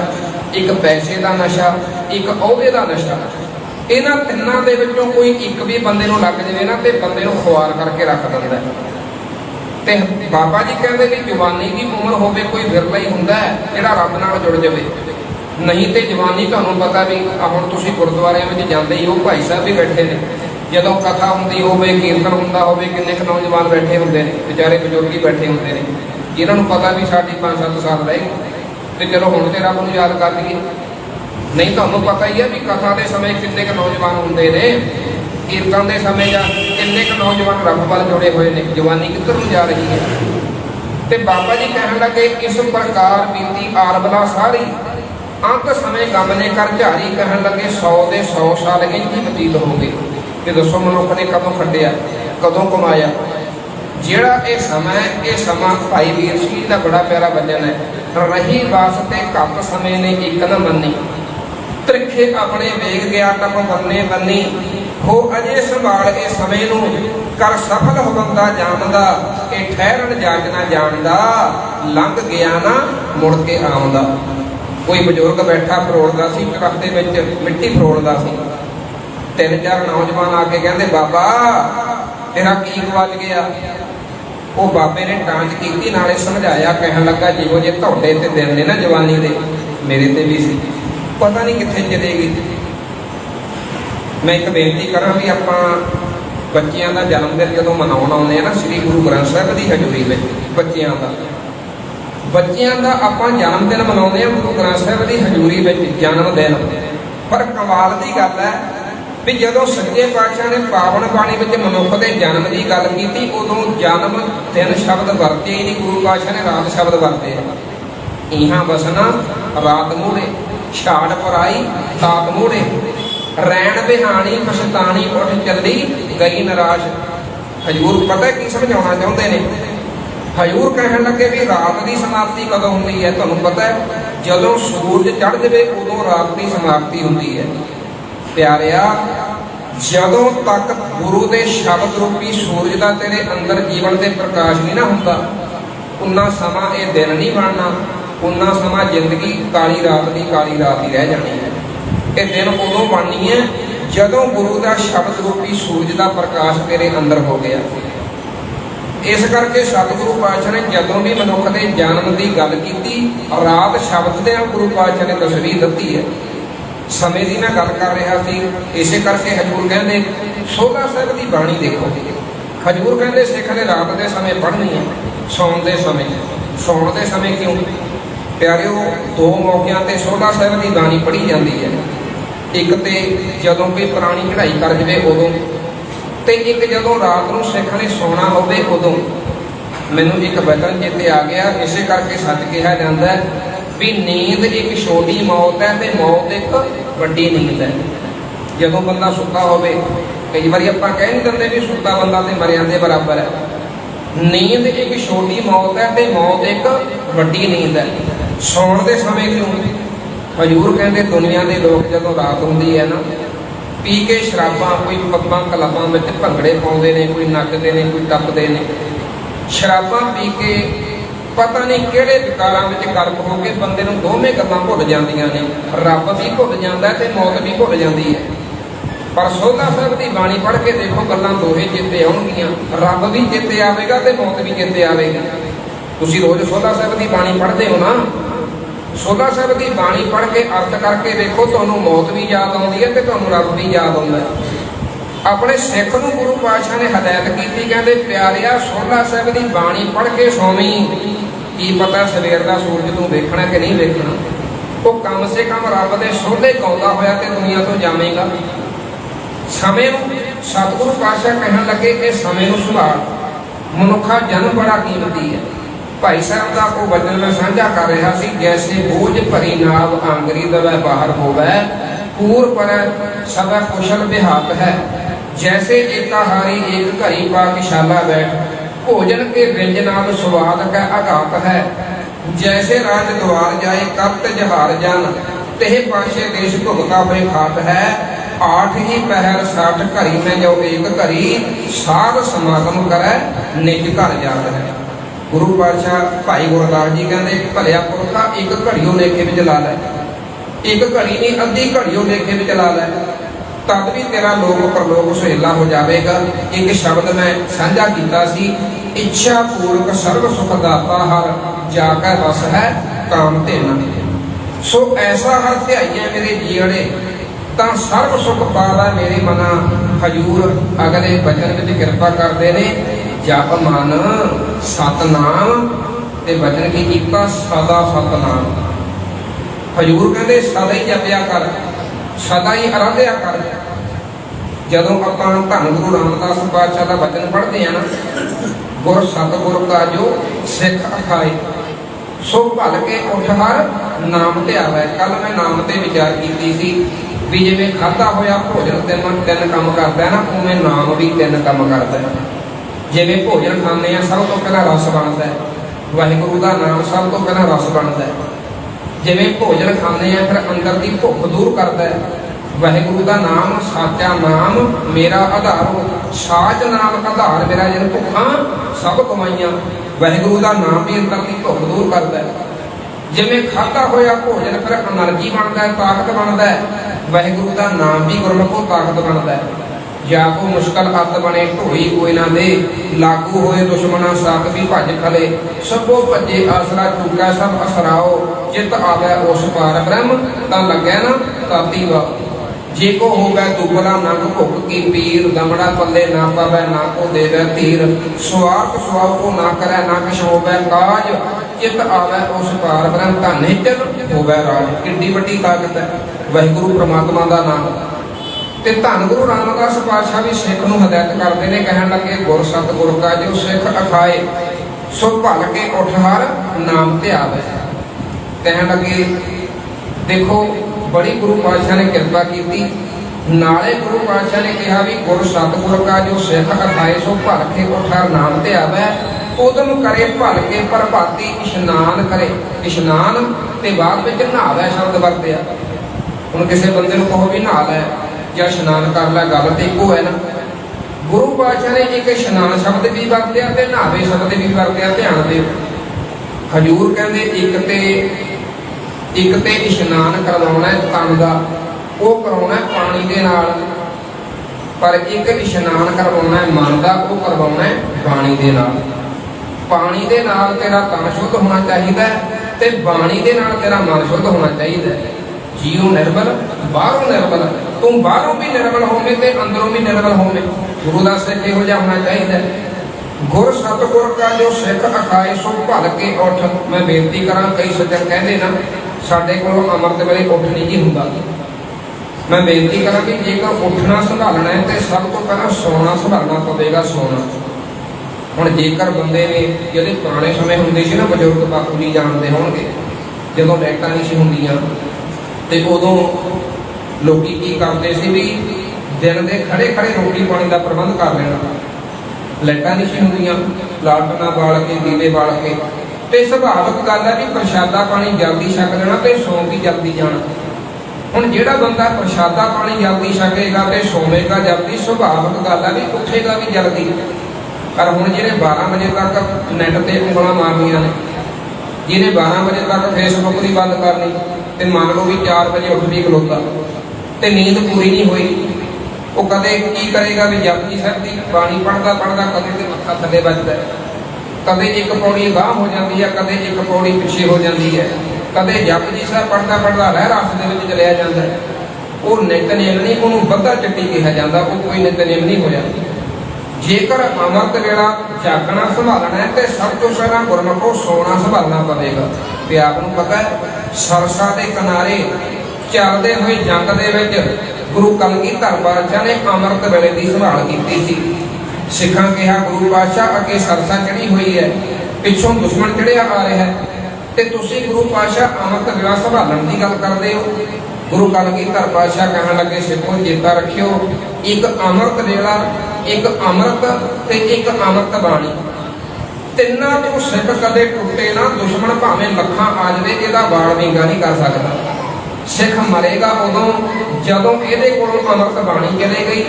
ਇੱਕ ਪੈਸੇ ਦਾ ਨਸ਼ਾ, ਇੱਕ ਅਹੁਦੇ ਦਾ ਨਸ਼ਾ। ਇਹਨਾਂ ਤਿੰਨਾਂ ਦੇ ਵਿੱਚੋਂ ਕੋਈ ਇੱਕ ਵੀ ਬੰਦੇ ਨੂੰ ਲੱਗ ਜਾਵੇ ਨਾ ਤੇ ਬੰਦੇ ਨੂੰ ਖੁਆਰ ਕਰਕੇ ਰੱਖ ਦਿੰਦਾ। ਤੇ ਬਾਬਾ ਜੀ ਕਹਿੰਦੇ ਵੀ ਜਵਾਨੀ ਦੀ ਉਮਰ ਹੋਵੇ, ਕੋਈ ਵਿਰਲਾ ਹੀ ਹੁੰਦਾ ਜਿਹੜਾ ਰੱਬ ਨਾਲ ਜੁੜ ਜਾਵੇ, ਨਹੀਂ ਤੇ ਜਵਾਨੀ ਤੁਹਾਨੂੰ ਪਤਾ ਵੀ ਹੁਣ ਤੁਸੀਂ ਗੁਰਦੁਆਰਿਆਂ ਵਿੱਚ ਜਾਂਦੇ ਹੀ ਹੋ, ਭਾਈ ਸਾਹਿਬ ਵੀ ਬੈਠੇ ਨੇ, ਜਦੋਂ ਕਥਾ ਹੁੰਦੀ ਹੋਵੇ, ਕੀਰਤਨ ਹੁੰਦਾ ਹੋਵੇ, ਕਿੰਨੇ ਕੁ ਨੌਜਵਾਨ ਬੈਠੇ ਹੁੰਦੇ ਨੇ, ਵਿਚਾਰੇ ਬਜ਼ੁਰਗ ਹੀ ਬੈਠੇ ਹੁੰਦੇ ਨੇ, ਜਿਨ੍ਹਾਂ ਨੂੰ ਪਤਾ ਵੀ ਸਾਡੀ 5-7 ਸਾਲ ਰਹੇਗੀ ਤੇ ਚਲੋ ਹੁਣ ਤੇ ਰੱਬ ਨੂੰ ਯਾਦ ਕਰ ਲਈਏ। ਨਹੀਂ ਤੁਹਾਨੂੰ ਪਤਾ ਹੀ ਹੈ ਵੀ ਕਥਾ ਦੇ ਸਮੇਂ ਕਿੰਨੇ ਕੁ ਨੌਜਵਾਨ ਹੁੰਦੇ ਨੇ, ਕੀਰਤਨ ਦੇ ਸਮੇਂ ਜਾਂ ਕਿੰਨੇ ਕੁ ਨੌਜਵਾਨ ਰੱਬ ਵੱਲ ਜੁੜੇ ਹੋਏ ਨੇ, ਜਵਾਨੀ ਕਿੱਧਰ ਨੂੰ ਜਾ ਰਹੀ ਹੈ। ਤੇ ਬਾਬਾ ਜੀ ਕਹਿਣ ਲੱਗੇ ਇਸ ਪ੍ਰਕਾਰ ਬੀਤੀ ਆਰਬਲਾ ਸਾਰੀ ਅੰਤ ਸਮੇਂ ਗਮ ਨੇ ਕਰ ਝਾਰੀ। ਕਹਿਣ ਲੱਗੇ 100 ਦੇ 100 ਸਾਲ ਇੰਝ ਹੀ ਬਤੀਤ ਹੋ ਗਏ। ਤੇ ਦੱਸੋ ਮਨੁੱਖ ਨੇ ਕਦੋਂ ਖੱਟਿਆ, ਕਦੋਂ ਕਮਾਇਆ? ਜਿਹੜਾ ਇਹ ਸਮਾਂ ਹੈ, ਇਹ ਸਮਾਂ ਭਾਈ ਵੀਰ ਸਿੰਘ ਦਾ ਬੜਾ ਪਿਆਰਾ ਵਚਨ ਹੈ, ਰਹੀ ਵਾਸਤੇ ਘੱਟ ਸਮੇਂ ਨੇ ਇੱਕ ਨਾ ਮੰਨੀ, ਤ੍ਰਿਖੇ ਆਪਣੇ ਵੇਗ ਗਿਆ ਟਪ ਬੰਨੇ ਬੰਨੀ, ਹੋ ਅਜੇ ਸੰਭਾਲ ਇਹ ਸਮੇਂ ਨੂੰ ਕਰ ਸਫਲ ਹੋ ਬੰਦਾ ਜਾਣਦਾ, ਇਹ ਠਹਿਰਨ ਜਾਗ ਨਾ ਜਾਣਦਾ, ਲੰਘ ਗਿਆ ਨਾ ਮੁੜ ਕੇ ਆਉਂਦਾ। ਕੋਈ ਬਜ਼ੁਰਗ ਬੈਠਾ ਫਰੋੜਦਾ ਸੀ, ਰਸਤੇ ਵਿੱਚ ਮਿੱਟੀ ਫਰੋੜਦਾ ਸੀ, 3-4 ਨੌਜਵਾਨ ਆ ਕੇ ਕਹਿੰਦੇ ਬਾਬਾ ਤੇਰਾ ਕੀ ਗਵਾਚ ਗਿਆ? ਉਹ ਬਾਬੇ ਨੇ ਟਾਂਚ ਕੀਤੀ, ਨਾਲੇ ਸਮਝਾਇਆ, ਕਹਿਣ ਲੱਗਾ ਜਿਹੋ ਜੇ ਤੁਹਾਡੇ ਤੇ ਦਿਨ ਨੇ ਨਾ ਜਵਾਨੀ ਦੇ, ਮੇਰੇ ਤੇ ਵੀ ਸੀ, ਪਤਾ ਨਹੀਂ ਕਿੱਥੇ ਚਲੇਗੀ। ਮੈਂ ਇੱਕ ਬੇਨਤੀ ਕਰਾਂ ਵੀ ਆਪਾਂ ਬੱਚਿਆਂ ਦਾ ਜਨਮ ਦਿਨ ਜਦੋਂ ਮਨਾਉਣ ਆਉਂਦੇ ਆ ਨਾ ਸ੍ਰੀ ਗੁਰੂ ਗ੍ਰੰਥ ਸਾਹਿਬ ਦੀ ਹਜ਼ੂਰੀ ਵਿੱਚ, ਬੱਚਿਆਂ ਦਾ ਆਪਾਂ ਜਨਮ ਦਿਨ ਮਨਾਉਂਦੇ ਆ ਗੁਰੂ ਗ੍ਰੰਥ ਸਾਹਿਬ ਦੀ ਹਜ਼ੂਰੀ ਵਿੱਚ, ਜਨਮ ਦਿਨ। ਪਰ ਕਮਾਲ ਦੀ ਗੱਲ ਹੈ ਵੀ ਜਦੋਂ ਸੱਚੇ ਪਾਤਸ਼ਾਹ ਨੇ ਪਾਵਨ ਬਾਣੀ ਵਿੱਚ ਮਨੁੱਖ ਦੇ ਜਨਮ ਦੀ ਗੱਲ ਕੀਤੀ, ਉਦੋਂ ਜਨਮ ਦਿਨ ਸ਼ਬਦ ਵਰਤੇ ਹੀ ਨਹੀਂ, ਗੁਰੂ ਪਾਤਸ਼ਾਹ ਨੇ ਰਾਤ ਸ਼ਬਦ ਵਰਤੇ। ਇਹਾਂ ਵਸਣਾ ਰਾਤ ਮੂਹਰੇ, ਛਾੜ ਪਰਾਈ ਤਾਤ ਮੂਹਰੇ, ਰੈਣ ਬਿਹਾਣੀ ਪਛਤਾਣੀ ਉੱਠ ਚੱਲੀ ਗਈ ਨਿਰਾਸ਼। ਹਜ਼ੂਰ ਪਤਾ ਕੀ ਸਮਝਾਉਣਾ ਚਾਹੁੰਦੇ ਨੇ? ਹਜ਼ੂਰ ਕਹਿਣ ਲੱਗੇ ਵੀ ਰਾਤ ਦੀ ਸਮਾਪਤੀ ਕਦੋਂ ਹੁੰਦੀ ਹੈ? ਤੁਹਾਨੂੰ ਪਤਾ ਹੈ ਜਦੋਂ ਸੂਰਜ ਚੜ੍ਹ ਜਾਵੇ ਉਦੋਂ ਰਾਤ ਦੀ ਸਮਾਪਤੀ ਹੁੰਦੀ ਹੈ। ਪਿਆਰਿਆ, ਜਦੋਂ ਤੱਕ ਗੁਰੂ ਦੇ ਸ਼ਬਦ ਰੂਪੀ ਸੂਰਜ ਦਾ ਤੇਰੇ ਅੰਦਰ ਜੀਵਨ ਦੇ ਪ੍ਰਕਾਸ਼ ਨਹੀਂ ਨਾ ਹੁੰਦਾ, ਉਨਾ ਸਮਾਂ ਇਹ ਦਿਨ ਨਹੀਂ ਬਣਨਾ, ਉਨਾ ਸਮਾਂ ਜ਼ਿੰਦਗੀ ਕਾਲੀ ਰਾਤ ਦੀ ਕਾਲੀ ਰਾਤ ਹੀ ਰਹਿ ਜਾਣੀ ਹੈ। ਇਹ ਦਿਨ ਉਦੋਂ ਬਣਨੀ ਹੈ ਜਦੋਂ ਗੁਰੂ ਦਾ ਸ਼ਬਦ ਰੂਪੀ ਸੂਰਜ ਦਾ ਪ੍ਰਕਾਸ਼ ਤੇਰੇ ਅੰਦਰ ਹੋ ਗਿਆ। इस करके सतगुरु पातशाह ने जदों भी मनुख के जन्म की गल की रात शब्द दे गुरु पातशाह ने तस्वीर दी है। समय की मैं गल कर रहा सी, इसे करके हजूर कहते सोलह साहिब की बाणी देखो। हजूर कहते सिख ने रात के समय पढ़नी है, सौण के समय। सौण के समय क्यों प्यारिओ, दो मौकों पर सोलह साहिब की बाणी पढ़ी जाती है। एक तो जदों कोई पुरानी चढ़ाई कर जाए उदों, तो एक जदों रात को सिख ने सोना हो उदों। मैनू एक वचन चेते आ गया, इसे करके सच कहा जाता है भी नींद एक छोटी मौत है तो मौत एक वड्डी नींद है। जदों बंदा सुता हो, कई बार आप कह नहीं देंगे भी सुता बंदा तो मरिया के बराबर है। नींद एक छोटी मौत है तो मौत एक वड्डी नींद है। सौण के समय क्यों हजूर कहते दुनिया के लोग जदों रात होंदी है ना, पी के शराबा, कोई पब्बां क्लबां में भंगड़े पाउंदे ने, कोई नचदे ने, कोई टपदे ने। शराबा पी के पता नहीं किहड़े विकारां विच गर्क हो के बंदे नूं दोवें गल्लां भुल जांदियां ने। रब भी भुल जांदा है ते मौत भी भुल जांदी है। पर सोलह साहिब की बाणी पढ़ के देखो, गल्लां दोहे चेते आउणगीਆਂ। रब भी चेते आवेगा ते मौत भी चेते आवेगी। तुसीं रोज़ सोलह साहिब की बाणी पढ़दे हो ना, सोलह साहिब की बाणी पढ़ के अर्थ करके देखो, तुहानूं मौत भी याद आउंदी है ते तुहानूं रब भी याद आउंदा है। अपने सिख नूं गुरु पातशाह ने हदायत की, कहते प्यारिया सोलह साहिब की बाणी पढ़ के सौवीं। की पता सवेर का सूरज तू देखना कि नहीं देखना, वो कम से कम रब के सोले गाउंदा होया ते दुनिया तो जावेगा। समय सतगुरु पातशाह कहन लगे कि समय नूं संभाल, मनुखा जन्म बड़ा कीमती है। भाई साहब का वो वचन में साझा कर रहा सी, जैसे बोझ भरी नाव आंगरी दवै बाहर होवै, पूर पर सब कुशल बिहात है। जैसे एकाहारी एक घरी पाकशाला बैठ, भोजन के व्यंजनाद स्वाद का आघात है। जैसे राज द्वार जाए कप्त जहार जान, तेह पाशे देश भुगता हुए खाट है। आठ ही पहर 60 घड़ी में जो एक घड़ी, साध समागम करे निज घर जात है। गुरु पातशाह भाई गुरदास जी कहते भलिया पुरखा एक घड़ियों लेखे में ला लै, एक घड़ी नहीं अद्धी घड़ियों लेखे में ला लै, तद भी तेरा लोक परलोक सुहेला हो जाएगा। एक शब्द मैं साझा किया सी, इच्छा पूर्वक सर्व सुख दाता हर, जाकर रस है काम देना। सो ऐसा हर ध्याइया मेरे जीअड़े, तां सर्व सुख पावा मेरे मना। हजूर अगले वचन में कृपा करते ने, जप मन सतनाम ते वचन की कीता सदा सतनाम। हजूर कहते सदा ही जपिया कर, सदा ही आराध्या कर। जदों आपां धन गुरु रामदास पातशाह का वचन पढ़ते हैं ना, गुर सतगुर का जो सिख अखाए, सो भल के उठ हर नाम ते आवे। कल मैं नाम ते विचार की सी भी जिवें खाधा होया भोजन तीन काम करता है ना, उवें नाम भी तीन काम करता है। जिवें भोजन खाने हैं सब तो पहला रस बनता है, वाहिगुरु का नाम सब तो पहला रस बनता है। जिवें भोजन खाने हैं फिर अंदर की भुख दूर करता है। वाहिगुरु का नाम साचा नाम मेरा आधार, साच नाम आधार मेरा जिन भुखा सब कमाइया। वाहिगुरु का नाम भी अंदर की भुख दूर करता है। जिवें खाधा होया भोजन फिर एनर्जी बनता है, ताकत बनता है। वाहिगुरु का नाम भी गुरमुख को ताकत बनता है। या को मुश्किल अत बने ढोई कोई ना दे, लागू होए दुश्मना साथ भी भज खले। सबो भजे आसरा चूका सब असराओ, जित आवे उस पार ब्रह्म ता लगे ना ताती वा। जे को होवे दुबला नंग भुख की पीर, दमड़ा पल्ले ना पावे ना को देवे तीर। स्वार्थ स्वाव को ना करे ना किश होवे काज, जित आवे उस पार ब्रह्म ता निश्चल होवे राज। किड्डी वड्डी ताकत है वाहिगुरु परमात्मा का नाम। ते धन गुरु रामदास पातशाह भी सिख नूं हदायत करते हैं, कहन लगे गुर सतगुर का जो सिख अखाए, सो भल के उठ हर नाम ते आवे। कहन लगे देखो बड़ी गुरु पातशाह ने कृपा की। नाले गुरु पातशाह ने कहा भी गुर सतगुर का जो सिख अखाए, सो भल के उठ हर नाम ते आवे। उदम करे भल के प्रभाती इशनान करे। इशनान ते बाद में नहावे शब्द वरतिया। हुण किसी बंदे नूं कहो भी नहा लै या इशनान कर लै, गल तो एको है ना। गुरु पातशाह ने एक इशनान शब्द भी वरत्या ते नहावे शब्द भी वरत्या। ध्यान दिओ, हजूर कहते एक ते इशनान करवाउणा है तन दा, वो करवाउणा है पानी दे नाल, पर एक इशनान करवाउणा है मन दा, वो करवाउणा है बाणी दे नाल। पानी दे नाल तेरा तन शुद्ध होना चाहिए ते बाणी दे नाल तेरा मन शुद्ध होना चाहिए। जीव निर्मल बाहरों निर्मल, तू बाहरों भी निर्मल होवे ते अंदरों भी निर्मल होवे। गुरु दा सिख इहो जिहा होना चाहिए। गुर सतगुर का जो सिख अखाए सो भल के उठ। मैं बेनती करा, कई सज्जन कहते ना साडे कोल अमृत वेले उठ नहीं जी हुंदा। मैं बेनती करा कि जेकर उठना संभालना है तो सब तो पहला सोना संभालना पवेगा। सोना हुण जेकर बंदे ने जिहदे पुराने समय हुंदे सी ना बजुर्ग बापू जी जानते होणगे, जदों लाइटां नहीं सी हुंदियां ते उदों लोकी की करदे सी भी दिन दे खड़े खड़े रोटी पानी का प्रबंध कर लेना। लाइटां नहीं सी हुंदियां, लालटना बाल के दीवे बाल के ते सुभाविक गल है भी प्रशादा पानी जल्दी छक लेना ते सौ भी जल्दी जाना। हुण जिहड़ा बंदा प्रशादा पानी जल्दी छकेगा ते सोवेगा जल्दी, सुभाविक गल है भी उठेगा भी जल्दी। पर हुण जिहने 12 बजे तक नैट ते उंगलां मारनियां ने, जिहने 12 बजे तक फेसबुक नहीं बंद करनी ते मान लो भी 4 बजे उठ भी खलोता ते नींद पूरी नहीं हुई, वो कदे की करेगा भी जपजी साहिब दी बाणी पढ़दा पढ़दा कदे ते मत्था थल्ले वजदा है, कदे एक पौड़ी गाह हो जाती है, कदे एक पौड़ी पिछे हो जाती है, कदे जपजी साहिब पढ़दा पढ़दा रह रस दे विच चलिया जांदा है। वो नितनेम नहीं, उहनूं बद्धा चिट्टी कहा जांदा, वो कोई नितनेम नहीं होया। जेकर अमृत वेला जागना संभालना है तो सब तो पहला गुरमुखों सोना संभालना पवेगा। ते आपनूं पता है सरसा के किनारे चलते हुए जंग दे विच गुरु कलगीधर पातशाह ने अमृत वेले की संभाल की सी। सिखां कहा गुरु पातशाह अगे सरसा चढ़ी हुई है, पिछों दुश्मन चढ़िया आ रहा है, ते तुसीं गुरु पातशाह अमृत वेला संभालण की गल करदे हो। गुरु कलगीधर पातशाह कहण लगे सिखो चेता रखियो, एक अमृत वेला, एक अमृत ते एक अमृत बाणी, तिन्ना तो सिख कदे टुटे ना। दुश्मन भावें लखां आ जावे, इहदा वाल विंगा नहीं कर सकदा। सिख मरेगा उदों जदों इहदे कोलों अमृत बाणी चले गई,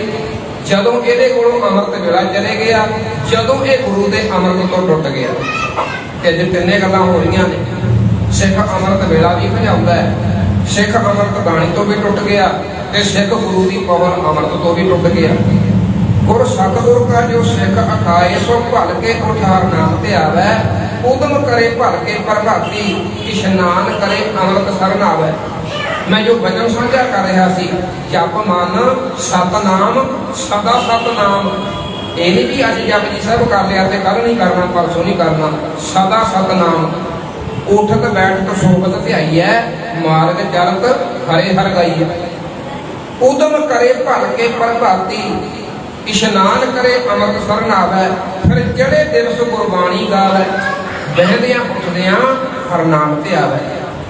जदों इहदे कोलों अमृत वेला चले गया, जदों ये गुरु दे अमृत तो टुट गया। ते जे तिन्ने गल्लां हो रहीआं ने, सिख अमृत वेला भी भजाउंदा है, सिख अमृत बाणी तो भी टुट गया ते सिख गुरु की पवन अमृत तो भी टुट गया। गुर सतगुर का जो सिख अखाए सो भल के उठार नाम ते आवे। उदम करे भल के प्रभाती, इशनान करे अमृत सरन आवे। मैं जो वचन साझा कर रहा सी, जप मन सतनाम सदा सतनाम, ये नहीं भी अज जपजी साहब कर लिया ते कल नहीं करना, परसों नहीं करना, सदा सतनाम। उठत बैठत सोबत ध्याई है, मार्ग चलत हरे हर गाई है। उदम करे भल के प्रभाती, इशनान करे अमृत सरन आवे। फिर जड़े दिवस गुरबाणी गावे, बहदियां उठदियां हर नाम ते आवे।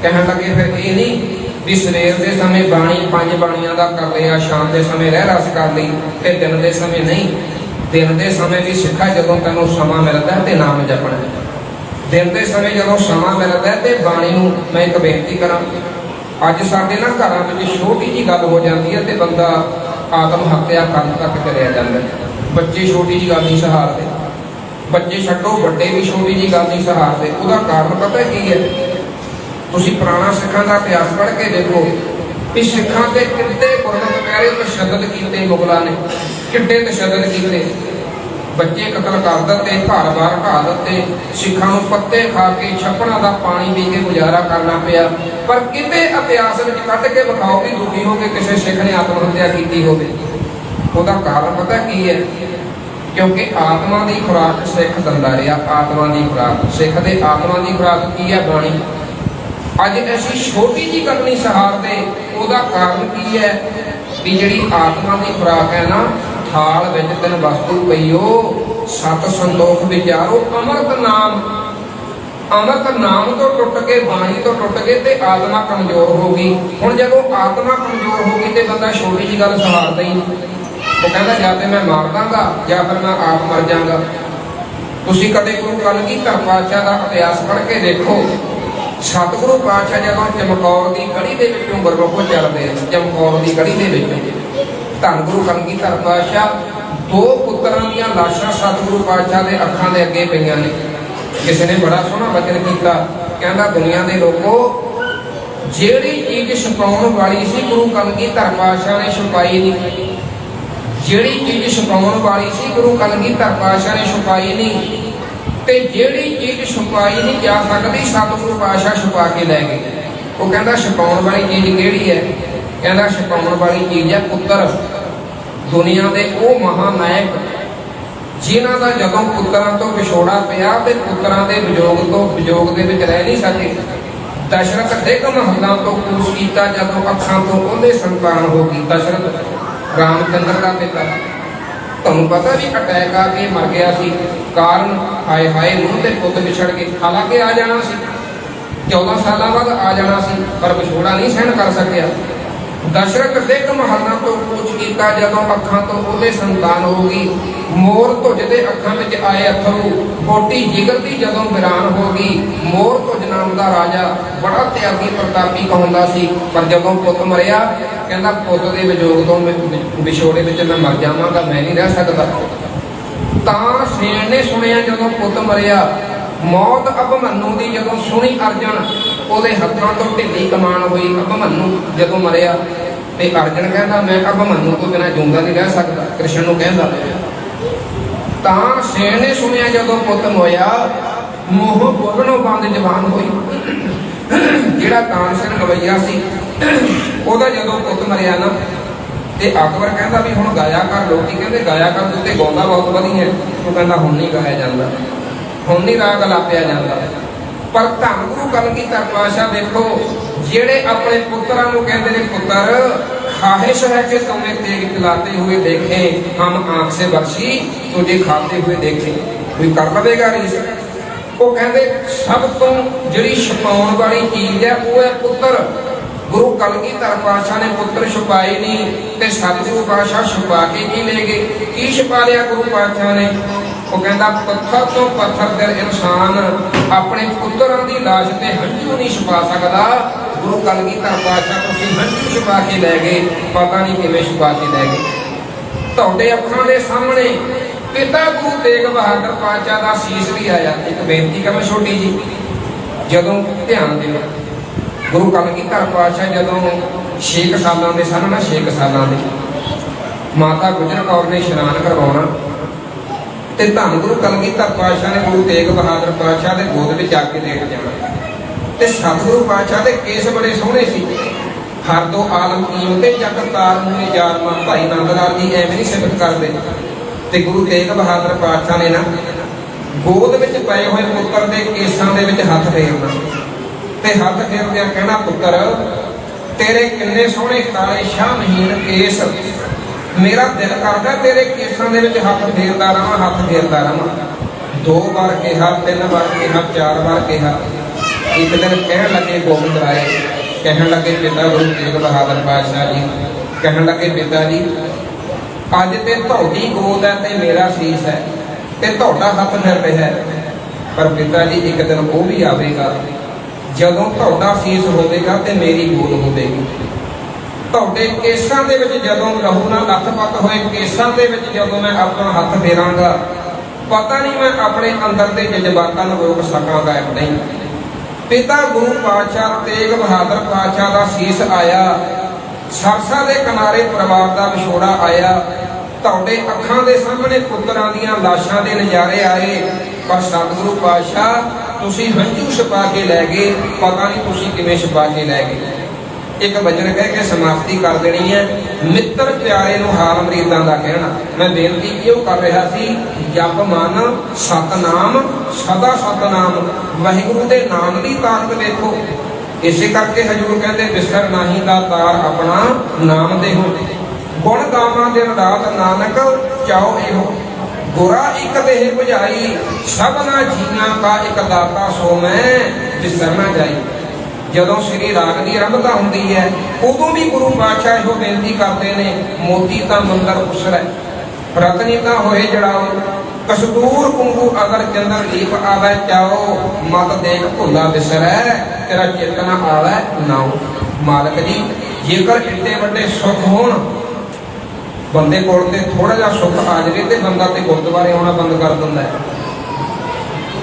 कहन लगे फिर ये नहीं भी सवेर के समय बाणी 5 बाणियां दा कर लिया, शाम के समय रह रस कर ली, ते दिन के समय नहीं। दिन के समय भी सिखा जदों तैनूं समा मिलता है ते नाम जपना है। दिन के समय जदों समा मिलता है ते बाणी नूं मैं एक बेनती करा, अज साडे ना घरां विच छोटी जी गल हो जाती है ते बंदा आत्म हत्या करन तक चलिया जाता है। बच्चे छोटी जी गल नहीं सहारते, बच्चे छड्डो बड़े भी छोटी जी गल नहीं सहारते। उसका कारण पता की है? तुसीं पुराना सिखां दा इतिहास पढ़ के देखो कि सिखां ते कितने गुरमत प्यारे तशद्दद कीते मुगलों ने, कितने तशद्दद कीते। बच्चे कतल कर दिते, घर बार ढा दिते, सिखां नूं पत्ते खा के छप्पड़ां दा पानी पी के गुजारा करना पिया। पर किते इतिहास विच कढ के विखाओ भी दुखी हो के किसी सिख ने आत्म हत्या की होवे। उसका कारण पता की है? क्योंकि आत्मा की खुराक सिख दिंदा रहा, आत्मा की खुराक सिख दे आत्मा की खुराक की है? बाणी। अज असीं छोटी जी गल नहीं सहारते, उसका कारण की है? भी जिहड़ी आत्मा की खुराक है ना, थाल विच 3 वस्तु पईओ, 7 संतोख विचारो, अमृत नाम। अमृत नाम तो टुट के, बाणी तो टुट के ते आत्मा कमजोर हो गई। हुण जदों आत्मा कमजोर हो गई तो बंदा छोटी जी गल सहारदा ही नहीं। वो कहता या तो मैं मार दांगा या फिर मैं आप मर जाऊंगा। तुसीं कदे गुरु कलगीधर पातशाह का इतिहास पढ़ के देखो, सतगुरु पातशाह जदों चमकौर की गढ़ी के विचों गुरमुखों चलते, चमकौर की गढ़ी के विचों धन गुरु कलगीधर पातशाह 2 पुत्रां दीयां लाशां सतगुरु पातशाह के अखां दे अगे पईआं ने। किसी ने बड़ा सोहना वचन किया, कहता दुनिया के लोगों जिहड़ी चीज छुपाउण वाली सी गुरु कलगीधर पातशाह ने छुपाई नहीं, जिहड़ी चीज छुपाउण वाली सी गुरु कलगीधर पातशाह ने छुपाई नहीं। ਤੇ ਜਿਹੜੀ ਚੀਜ਼ ਛੁਪਾਈ ਨਹੀਂ ਜਾ ਸਕਦੀ ਸਤਿਗੁਰੂ ਪਾਤਸ਼ਾਹ ਛੁਪਾ ਕੇ ਲੈ ਗਏ। ਉਹ ਕਹਿੰਦਾ ਛੁਪਾਉਣ ਵਾਲੀ ਚੀਜ਼ ਕਿਹੜੀ ਹੈ? ਕਹਿੰਦਾ ਛੁਪਾਉਣ ਵਾਲੀ ਚੀਜ਼ ਹੈ ਪੁੱਤਰ। ਦੁਨੀਆ ਦੇ ਉਹ ਮਹਾਨਾਇਕ ਜਿਨ੍ਹਾਂ ਦਾ ਜਦੋਂ ਪੁੱਤਰਾਂ ਤੋਂ ਵਿਛੋੜਾ ਪਿਆ ਤੇ ਪੁੱਤਰਾਂ ਦੇ ਵਿਜੋਗ ਦੇ ਵਿੱਚ ਰਹਿ ਨਹੀਂ ਸਕੇ। ਦਸ਼ਰਥ ਡਿੱਗ ਮਹੱਲਾਂ ਤੋਂ ਕੂਚ ਕੀਤਾ ਜਦੋਂ ਅੱਖਾਂ ਤੋਂ ਉਹਦੇ ਸੰਤਾਨ ਹੋ ਗਈ। ਦਸ਼ਰਥ ਰਾਮਚੰਦਰ ਦਾ ਪਿਤਾ, ਤੁਹਾਨੂੰ ਪਤਾ ਵੀ ਅਟੈਕ ਆ ਕੇ ਮਰ ਗਿਆ ਸੀ। ਕਾਰਨ ਹਾਏ ਹਾਏ ਨੂੰਹ ਤੇ ਪੁੱਤ ਵਿਛੜ ਗਏ। ਹਾਲਾਂਕਿ ਆ ਜਾਣਾ ਸੀ, 14 ਸਾਲਾਂ ਬਾਅਦ ਆ ਜਾਣਾ ਸੀ, ਪਰ ਵਿਛੋੜਾ ਨਹੀਂ ਸਹਿਣ ਕਰ ਸਕਿਆ। ਦਸ਼ਰਥ ਡਿੱਗ ਮਹੱਲਾਂ ਤੋਂ ਕੂਚ ਕੀਤਾ ਜਦੋਂ ਅੱਖਾਂ ਤੋਂ ਉਹਦੇ ਸੰਤਾਨ ਹੋ ਗਈ। ਮੋਰ ਧੁਜ ਦੇ ਅੱਖਾਂ ਵਿੱਚ ਆਏ ਅਥਰੂ, ਬੋਟੀ ਜਿਗਰ ਦੀ ਜਦੋਂ ਵਿਰਾਨ ਹੋ ਗਈ। ਮੋਰ ਧੁਜ ਨਾਮ ਦਾ ਰਾਜਾ ਬੜਾ ਤਿਆਗੀ ਪ੍ਰਤਾਪੀ ਕਹਾਉਂਦਾ ਸੀ, ਪਰ ਜਦੋਂ ਪੁੱਤ ਮਰਿਆ ਕਹਿੰਦਾ ਪੁੱਤ ਦੇ ਵਿਜੋਗ ਤੋਂ ਵਿਛੋੜੇ ਵਿੱਚ ਮੈਂ ਮਰ ਜਾਵਾਂਗਾ, ਮੈਂ ਨਹੀਂ ਰਹਿ ਸਕਦਾ। ਤਾਂ ਸੇਨ ਨੇ ਸੁਣਿਆ ਜਦੋਂ ਪੁੱਤ ਮਰਿਆ। ਮੌਤ ਅਭਮੰਨੂ ਦੀ ਜਦੋਂ ਸੁਣੀ ਅਰਜਨ, ਉਹਦੇ ਹੱਥਾਂ ਤੋਂ ਢਿੱਲੀ ਕਮਾਨ ਹੋਈ। ਅਭਮੰਨੂ ਜਦੋਂ ਮਰਿਆ ਤੇ ਅਰਜਨ ਕਹਿੰਦਾ ਮੈਂ ਅਭਮੰਨੂ ਤੋਂ ਬਿਨਾਂ ਜਿਉਂਦਾ ਨਹੀਂ ਰਹਿ ਸਕਦਾ, ਕ੍ਰਿਸ਼ਨ ਨੂੰ ਕਹਿੰਦਾ। ਤਾਂ ਸੇਨ ਨੇ ਸੁਣਿਆ ਜਦੋਂ ਪੁੱਤ ਹੋਇਆ, ਮੂੰਹੋਂ ਬੋਲਣੋਂ ਬੰਦ ਜ਼ਬਾਨ ਹੋਈ। ਜਿਹੜਾ ਤਾਨਸੇਨ ਗਵਈਆ ਸੀ ਉਹਦਾ ਜਦੋਂ ਪੁੱਤ ਮਰਿਆ ਨਾ ਤੇ ਅਕਬਰ ਕਹਿੰਦਾ ਵੀ ਹੁਣ ਗਾਇਆ ਕਰ। ਲੋਕੀ ਕਹਿੰਦੇ ਗਾਇਆ ਕਰ, ਤੂੰ ਤੇ ਗਾਉਂਦਾ ਬਹੁਤ ਵਧੀਆ। ਉਹ ਕਹਿੰਦਾ ਹੁਣ ਨਹੀਂ ਗਾਇਆ ਜਾਂਦਾ, ਹੁਣ ਨਹੀਂ ਰਾਗ ਲਾਪਿਆ ਜਾਂਦਾ। ਪਰ ਧੰਨ ਗੁਰੂ ਕਲਗੀਧਰ ਪਾਤਸ਼ਾਹ ਵੇਖੋ, ਜਿਹੜੇ ਆਪਣੇ ਪੁੱਤਰਾਂ ਨੂੰ ਕਹਿੰਦੇ ਨੇ ਪੁੱਤਰ ਖਾਹਿਸ਼ ਹੈ ਕਿ ਤੁਮੇ ਤੇਗ ਚਲਾਤੇ ਹੋਏ ਦੇਖੇ, ਹਮ ਆਂਖ ਸੇ ਬਰਸ਼ੀ ਤੁਝੇ ਖਾਤੇ ਹੋਏ ਦੇਖੇ। ਕੋਈ ਕਰ ਲਵੇਗਾ ਰੀਸ। ਉਹ ਕਹਿੰਦੇ ਸਭ ਤੋਂ ਜਿਹੜੀ ਛਪਾਉਣ ਵਾਲੀ ਚੀਜ਼ ਹੈ ਉਹ ਹੈ ਪੁੱਤਰ। ਗੁਰੂ ਕਲਗੀਧਰ ਪਾਤਸ਼ਾਹ ਨੇ ਪੁੱਤਰ ਛੁਪਾਏ ਨਹੀਂ ਤੇ ਸਤਿਗੁਰੂ ਪਾਤਸ਼ਾਹ ਛੁਪਾ ਕੇ ਕੀ ਲੈ ਗਏ? ਕੀ ਛੁਪਾ ਲਿਆ ਗੁਰੂ ਪਾਤਸ਼ਾਹ ਨੇ? ਉਹ ਕਹਿੰਦਾ ਪੱਥਰ ਤੋਂ ਪੱਥਰ ਦਿਲ ਇਨਸਾਨ ਆਪਣੇ ਪੁੱਤਰਾਂ ਦੀ ਲਾਸ਼ ਤੇ ਹੰਝੂ ਨਹੀਂ ਛੁਪਾ ਸਕਦਾ। ਗੁਰੂ ਕਲਗੀਧਰ ਪਾਤਸ਼ਾਹ ਤੁਸੀਂ ਹੰਝੂ ਛੁਪਾ ਕੇ ਲੈ ਗਏ, ਪਤਾ ਨਹੀਂ ਕਿਵੇਂ ਛੁਪਾ ਕੇ ਲੈ ਗਏ। ਤੁਹਾਡੇ ਅੱਖਾਂ ਦੇ ਸਾਹਮਣੇ ਪਿਤਾ ਗੁਰੂ ਤੇਗ ਬਹਾਦਰ ਪਾਤਸ਼ਾਹ ਦਾ ਸੀਸ ਵੀ ਆਇਆ। ਇੱਕ ਬੇਨਤੀ ਕਰਾਂ ਛੋਟੀ ਜੀ, ਜਦੋਂ ਧਿਆਨ ਦਿਓ, ਗੁਰੂ ਕਲਗੀਧਰ ਪਾਤਸ਼ਾਹ ਜਦੋਂ 6 ਸਾਲਾਂ ਦੇ ਸਨ ਨਾ, 6 ਸਾਲਾਂ ਦੇ, ਮਾਤਾ ਗੁਜਰ ਕੌਰ ਨੇ ਇਸ਼ਨਾਨ ਕਰਵਾਉਣਾ ਤੇ ਧੰਨ ਗੁਰੂ ਕਲਗੀਧਰ ਪਾਤਸ਼ਾਹ ਨੇ ਗੁਰੂ ਤੇਗ ਬਹਾਦਰ ਪਾਤਸ਼ਾਹ ਦੇ ਗੋਦ ਵਿੱਚ ਆ ਕੇ ਲੇਟ ਜਾਣਾ। ਤੇ ਸਤਿਗੁਰੂ ਪਾਤਸ਼ਾਹ ਦੇ ਕੇਸ ਬੜੇ ਸੋਹਣੇ ਸੀ। ਹਰ ਦੋ ਆਲਮ ਕੀਮ ਤੇ ਜਗ ਤਾਰ ਨੂੰ ਜਾਰਮਾ। ਭਾਈ ਨੰਦ ਲਾਲ ਜੀ ਐਵੇਂ ਨਹੀਂ ਸਿਫਤ ਕਰਦੇ। ਤੇ ਗੁਰੂ ਤੇਗ ਬਹਾਦਰ ਪਾਤਸ਼ਾਹ ਨੇ ਨਾ ਗੋਦ ਵਿੱਚ ਪਏ ਹੋਏ ਪੁੱਤਰ ਦੇ ਕੇਸਾਂ ਦੇ ਵਿੱਚ ਹੱਥ ਫੇਰਨਾ ਤੇ ਹੱਥ ਫੇਰਦਿਆਂ ਕਹਿਣਾ ਪੁੱਤਰ ਤੇਰੇ ਕਿੰਨੇ ਸੋਹਣੇ ਕਾਲੇ ਸ਼ਾਹ ਮਹੀਨ ਕੇਸ, ਮੇਰਾ ਦਿਲ ਕਰਦਾ ਤੇਰੇ ਕੇਸਾਂ ਦੇ ਵਿੱਚ ਹੱਥ ਫੇਰਦਾ ਰਵਾਂ, ਹੱਥ ਫੇਰਦਾ ਰਵਾਂ। 2 ਵਾਰ ਕਿਹਾ, 3 ਵਾਰ ਕਿਹਾ, 4 ਵਾਰ ਕਿਹਾ। ਇੱਕ ਦਿਨ ਕਹਿਣ ਲੱਗੇ ਗੋਬਿੰਦ ਰਾਏ, ਕਹਿਣ ਲੱਗੇ ਪਿਤਾ ਗੁਰੂ ਤੇਗ ਬਹਾਦਰ ਪਾਤਸ਼ਾਹ ਜੀ, ਕਹਿਣ ਲੱਗੇ ਪਿਤਾ ਜੀ ਅੱਜ ਤੇ ਤੁਹਾਡੀ ਗੋਦ ਹੈ ਤੇ ਮੇਰਾ ਸੀਸ ਹੈ ਤੇ ਤੁਹਾਡਾ ਹੱਥ ਫਿਰ ਰਿਹਾ ਹੈ, ਪਰ ਪਿਤਾ ਜੀ ਇੱਕ ਦਿਨ ਉਹ ਵੀ ਆਵੇਗਾ ਜਦੋਂ ਤੁਹਾਡਾ ਸੀਸ ਹੋਵੇਗਾ ਤੇ ਮੇਰੀ ਗੋਦ ਹੋਵੇਗੀ। ਤੁਹਾਡੇ ਕੇਸਾਂ ਦੇ ਵਿੱਚ ਜਦੋਂ ਲਹੂ ਨਾਲ ਲੱਥ-ਪੱਥ ਹੋਏ ਕੇਸਾਂ ਦੇ ਵਿੱਚ ਜਦੋਂ ਮੈਂ ਆਪਣਾ ਹੱਥ ਫੇਰਾਂਗਾ, ਪਤਾ ਨਹੀਂ ਮੈਂ ਆਪਣੇ ਅੰਦਰ ਦੇ ਜਜ਼ਬਾਤਾਂ ਨੂੰ ਰੋਕ ਸਕਾਂਗਾ ਕਿ ਨਹੀਂ। ਪਿਤਾ ਗੁਰੂ ਪਾਤਸ਼ਾਹ ਤੇਗ ਬਹਾਦਰ ਪਾਤਸ਼ਾਹ ਦਾ ਸੀਸ ਆਇਆ, ਸਰਸਾ ਦੇ ਕਿਨਾਰੇ ਪਰਿਵਾਰ ਦਾ ਵਿਛੋੜਾ ਆਇਆ। ਤੁਹਾਡੇ ਅੱਖਾਂ ਦੇ ਸਾਹਮਣੇ ਪੁੱਤਰਾਂ ਦੀਆਂ ਲਾਸ਼ਾਂ ਦੇ ਨਜ਼ਾਰੇ ਆਏ, ਪਰ ਸਤਿਗੁਰੂ ਪਾਤਸ਼ਾਹ ਤੁਸੀਂ ਹੰਝੂ ਛੁਪਾ ਕੇ ਲੈ ਗਏ, ਪਤਾ ਨਹੀਂ ਤੁਸੀਂ ਕਿਵੇਂ ਛੁਪਾ ਕੇ ਲੈ ਗਏ। ਇੱਕ ਵਚਨ ਕਹਿ ਕੇ ਸਮਾਪਤੀ ਕਰ ਦੇਣੀ ਹੈ। ਮਿੱਤਰ ਪਿਆਰੇ ਨੂੰ ਹਾਲ ਮਰੀਦਾਂ ਦਾ ਕਹਿਣਾ। ਮੈਂ ਬੇਨਤੀ ਕਿਉਂ ਕਰ ਰਿਹਾ ਸੀ? ਜਪ ਮਨ ਸਤਨਾਮ ਸਦਾ ਸਤਨਾਮ, ਵਾਹਿਗੁਰੂ ਦੇ ਨਾਮ ਦੀ ਤਾਕਤ ਵੇਖੋ। ਇਸੇ ਕਰਕੇ ਹਜ਼ੂਰ ਕਹਿੰਦੇ ਵਿਸਰ ਨਾਹੀ ਦਾ ਤਾਰ ਆਪਣਾ ਨਾਮ ਦੇਹੋ, ਗੁਣ ਗਾਵਾਂ ਦਿਨ ਰਾਤ ਨਾਨਕ ਚਾਓ ਇਹੋ। ਗੁਰਾ ਇੱਕ ਦੇਹ ਬੁਝਾਈ ਸਭਨਾ ਜੀਆਂ ਕਾ ਇੱਕ ਦਾਤਾ ਸੋ ਮੈਂ ਵਿਸਰ ਨਾ ਜਾਈ। ਜਦੋਂ ਸ੍ਰੀ ਰਾਗ ਦੀ ਆਰੰਭਤਾ ਹੁੰਦੀ ਹੈ ਉਦੋਂ ਵੀ ਗੁਰੂ ਪਾਤਸ਼ਾਹ ਇਹੋ ਬੇਨਤੀ ਕਰਦੇ ਨੇ, ਮੋਤੀ ਤਾਂ ਮੰਦਰ ਉਸਰੈ ਰਤਨੀ ਤਾਂ ਹੋਏ ਜੜਾਓ, ਕਸਤੂਰ ਕੁੰਕੂ ਅਗਰ ਚੰਦਰ ਦੀਪ ਆਵੈ ਚਾਓ, ਮਤ ਦੇਖ ਭੁੱਲਾ ਵਿਸਰੈ ਤੇਰਾ ਚੇਤਨਾ ਆਵੈ ਨਾਉ। ਮਾਲਕ ਜੀ ਜੇਕਰ ਇੱਡੇ ਵੱਡੇ ਸੁੱਖ ਹੋਣ, ਬੰਦੇ ਕੋਲ ਤੇ ਥੋੜਾ ਜਿਹਾ ਸੁੱਖ ਆ ਜਾਵੇ ਤੇ ਬੰਦਾ ਤੇ ਗੁਰਦੁਆਰੇ ਆਉਣਾ ਬੰਦ ਕਰ ਦਿੰਦਾ ਹੈ।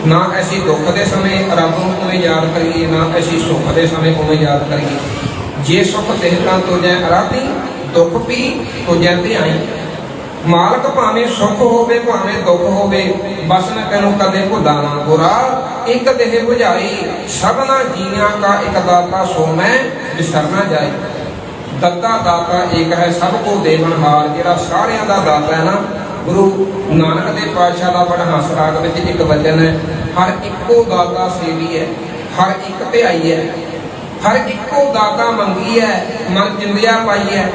ਨਾ ਅਸੀਂ ਦੁੱਖ ਦੇ ਸਮੇਂ ਰੱਬ ਨੂੰ ਉਵੇਂ ਯਾਦ ਕਰੀਏ, ਨਾ ਅਸੀਂ ਸੁੱਖ ਦੇ ਸਮੇਂ ਉਵੇਂ ਯਾਦ ਕਰੀਏ। ਜੇ ਸੁੱਖ ਦੇਹਤਾਂ ਤੋਂ ਜੈ ਅਰਾਧੀ, ਦੁੱਖ ਵੀ ਤੋਂ ਜੈ ਧਿਆਈ। मालक भावें सुख होवे भावें दुख होवे, बस मैं तेनों कदे भुला ना बुरा। एक देह बुझाई सबना जीआं का, एक दाता सो मैं विसरना जाए। दत्ता दाता एक है सबको देवनहार, जिहड़ा सारियां दा दाता है ना। गुरु नानक देव पातशाह दा बड़ा हंस राग विच एक वचन है, हर इक्को दाता सेवी है, हर एक ध्याई है, हर इक्को दाता मंगी है, मन जिंदिया पाई है।